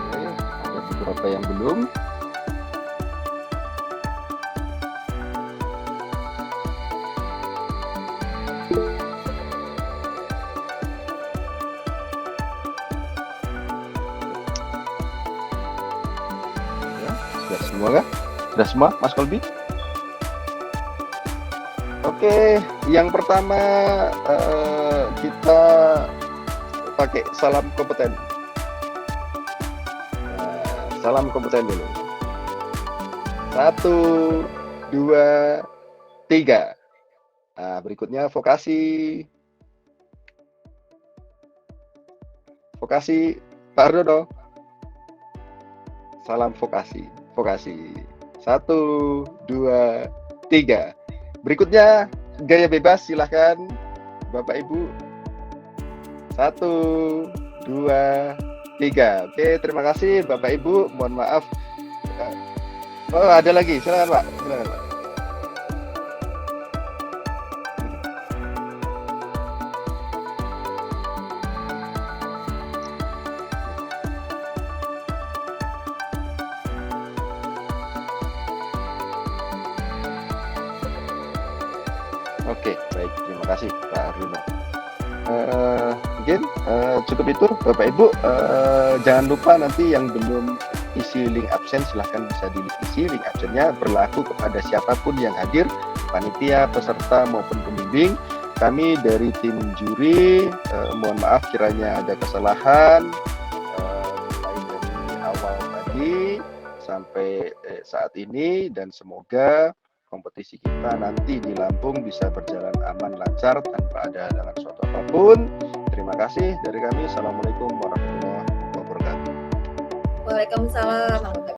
Oke, ada beberapa yang belum. Semua kah? Sudah semua, Mas Kolbi? Oke, yang pertama kita pakai salam kompeten. Salam kompeten dulu. 1, 2, 3. Nah, berikutnya vokasi. Vokasi, Pak Hardono. Salam vokasi. Vokasi. 1, 2, 3. Berikutnya gaya bebas, silahkan Bapak Ibu. 1, 2, 3. Oke, terima kasih Bapak Ibu. Mohon maaf. Oh, ada lagi. Silakan Pak. Silakan Pak. Oke, baik. Terima kasih Pak Arduno. Mungkin cukup itu Bapak Ibu. Jangan lupa nanti yang belum isi link absen silahkan bisa diisi link absennya, berlaku kepada siapapun yang hadir, panitia, peserta maupun pembimbing. Kami dari tim juri mohon maaf kiranya ada kesalahan mulai dari awal tadi sampai saat ini, dan semoga kompetisi kita nanti di Lampung bisa berjalan aman, lancar, tanpa ada halangan suatu apapun. Terima kasih dari kami. Assalamualaikum warahmatullahi wabarakatuh. Waalaikumsalam.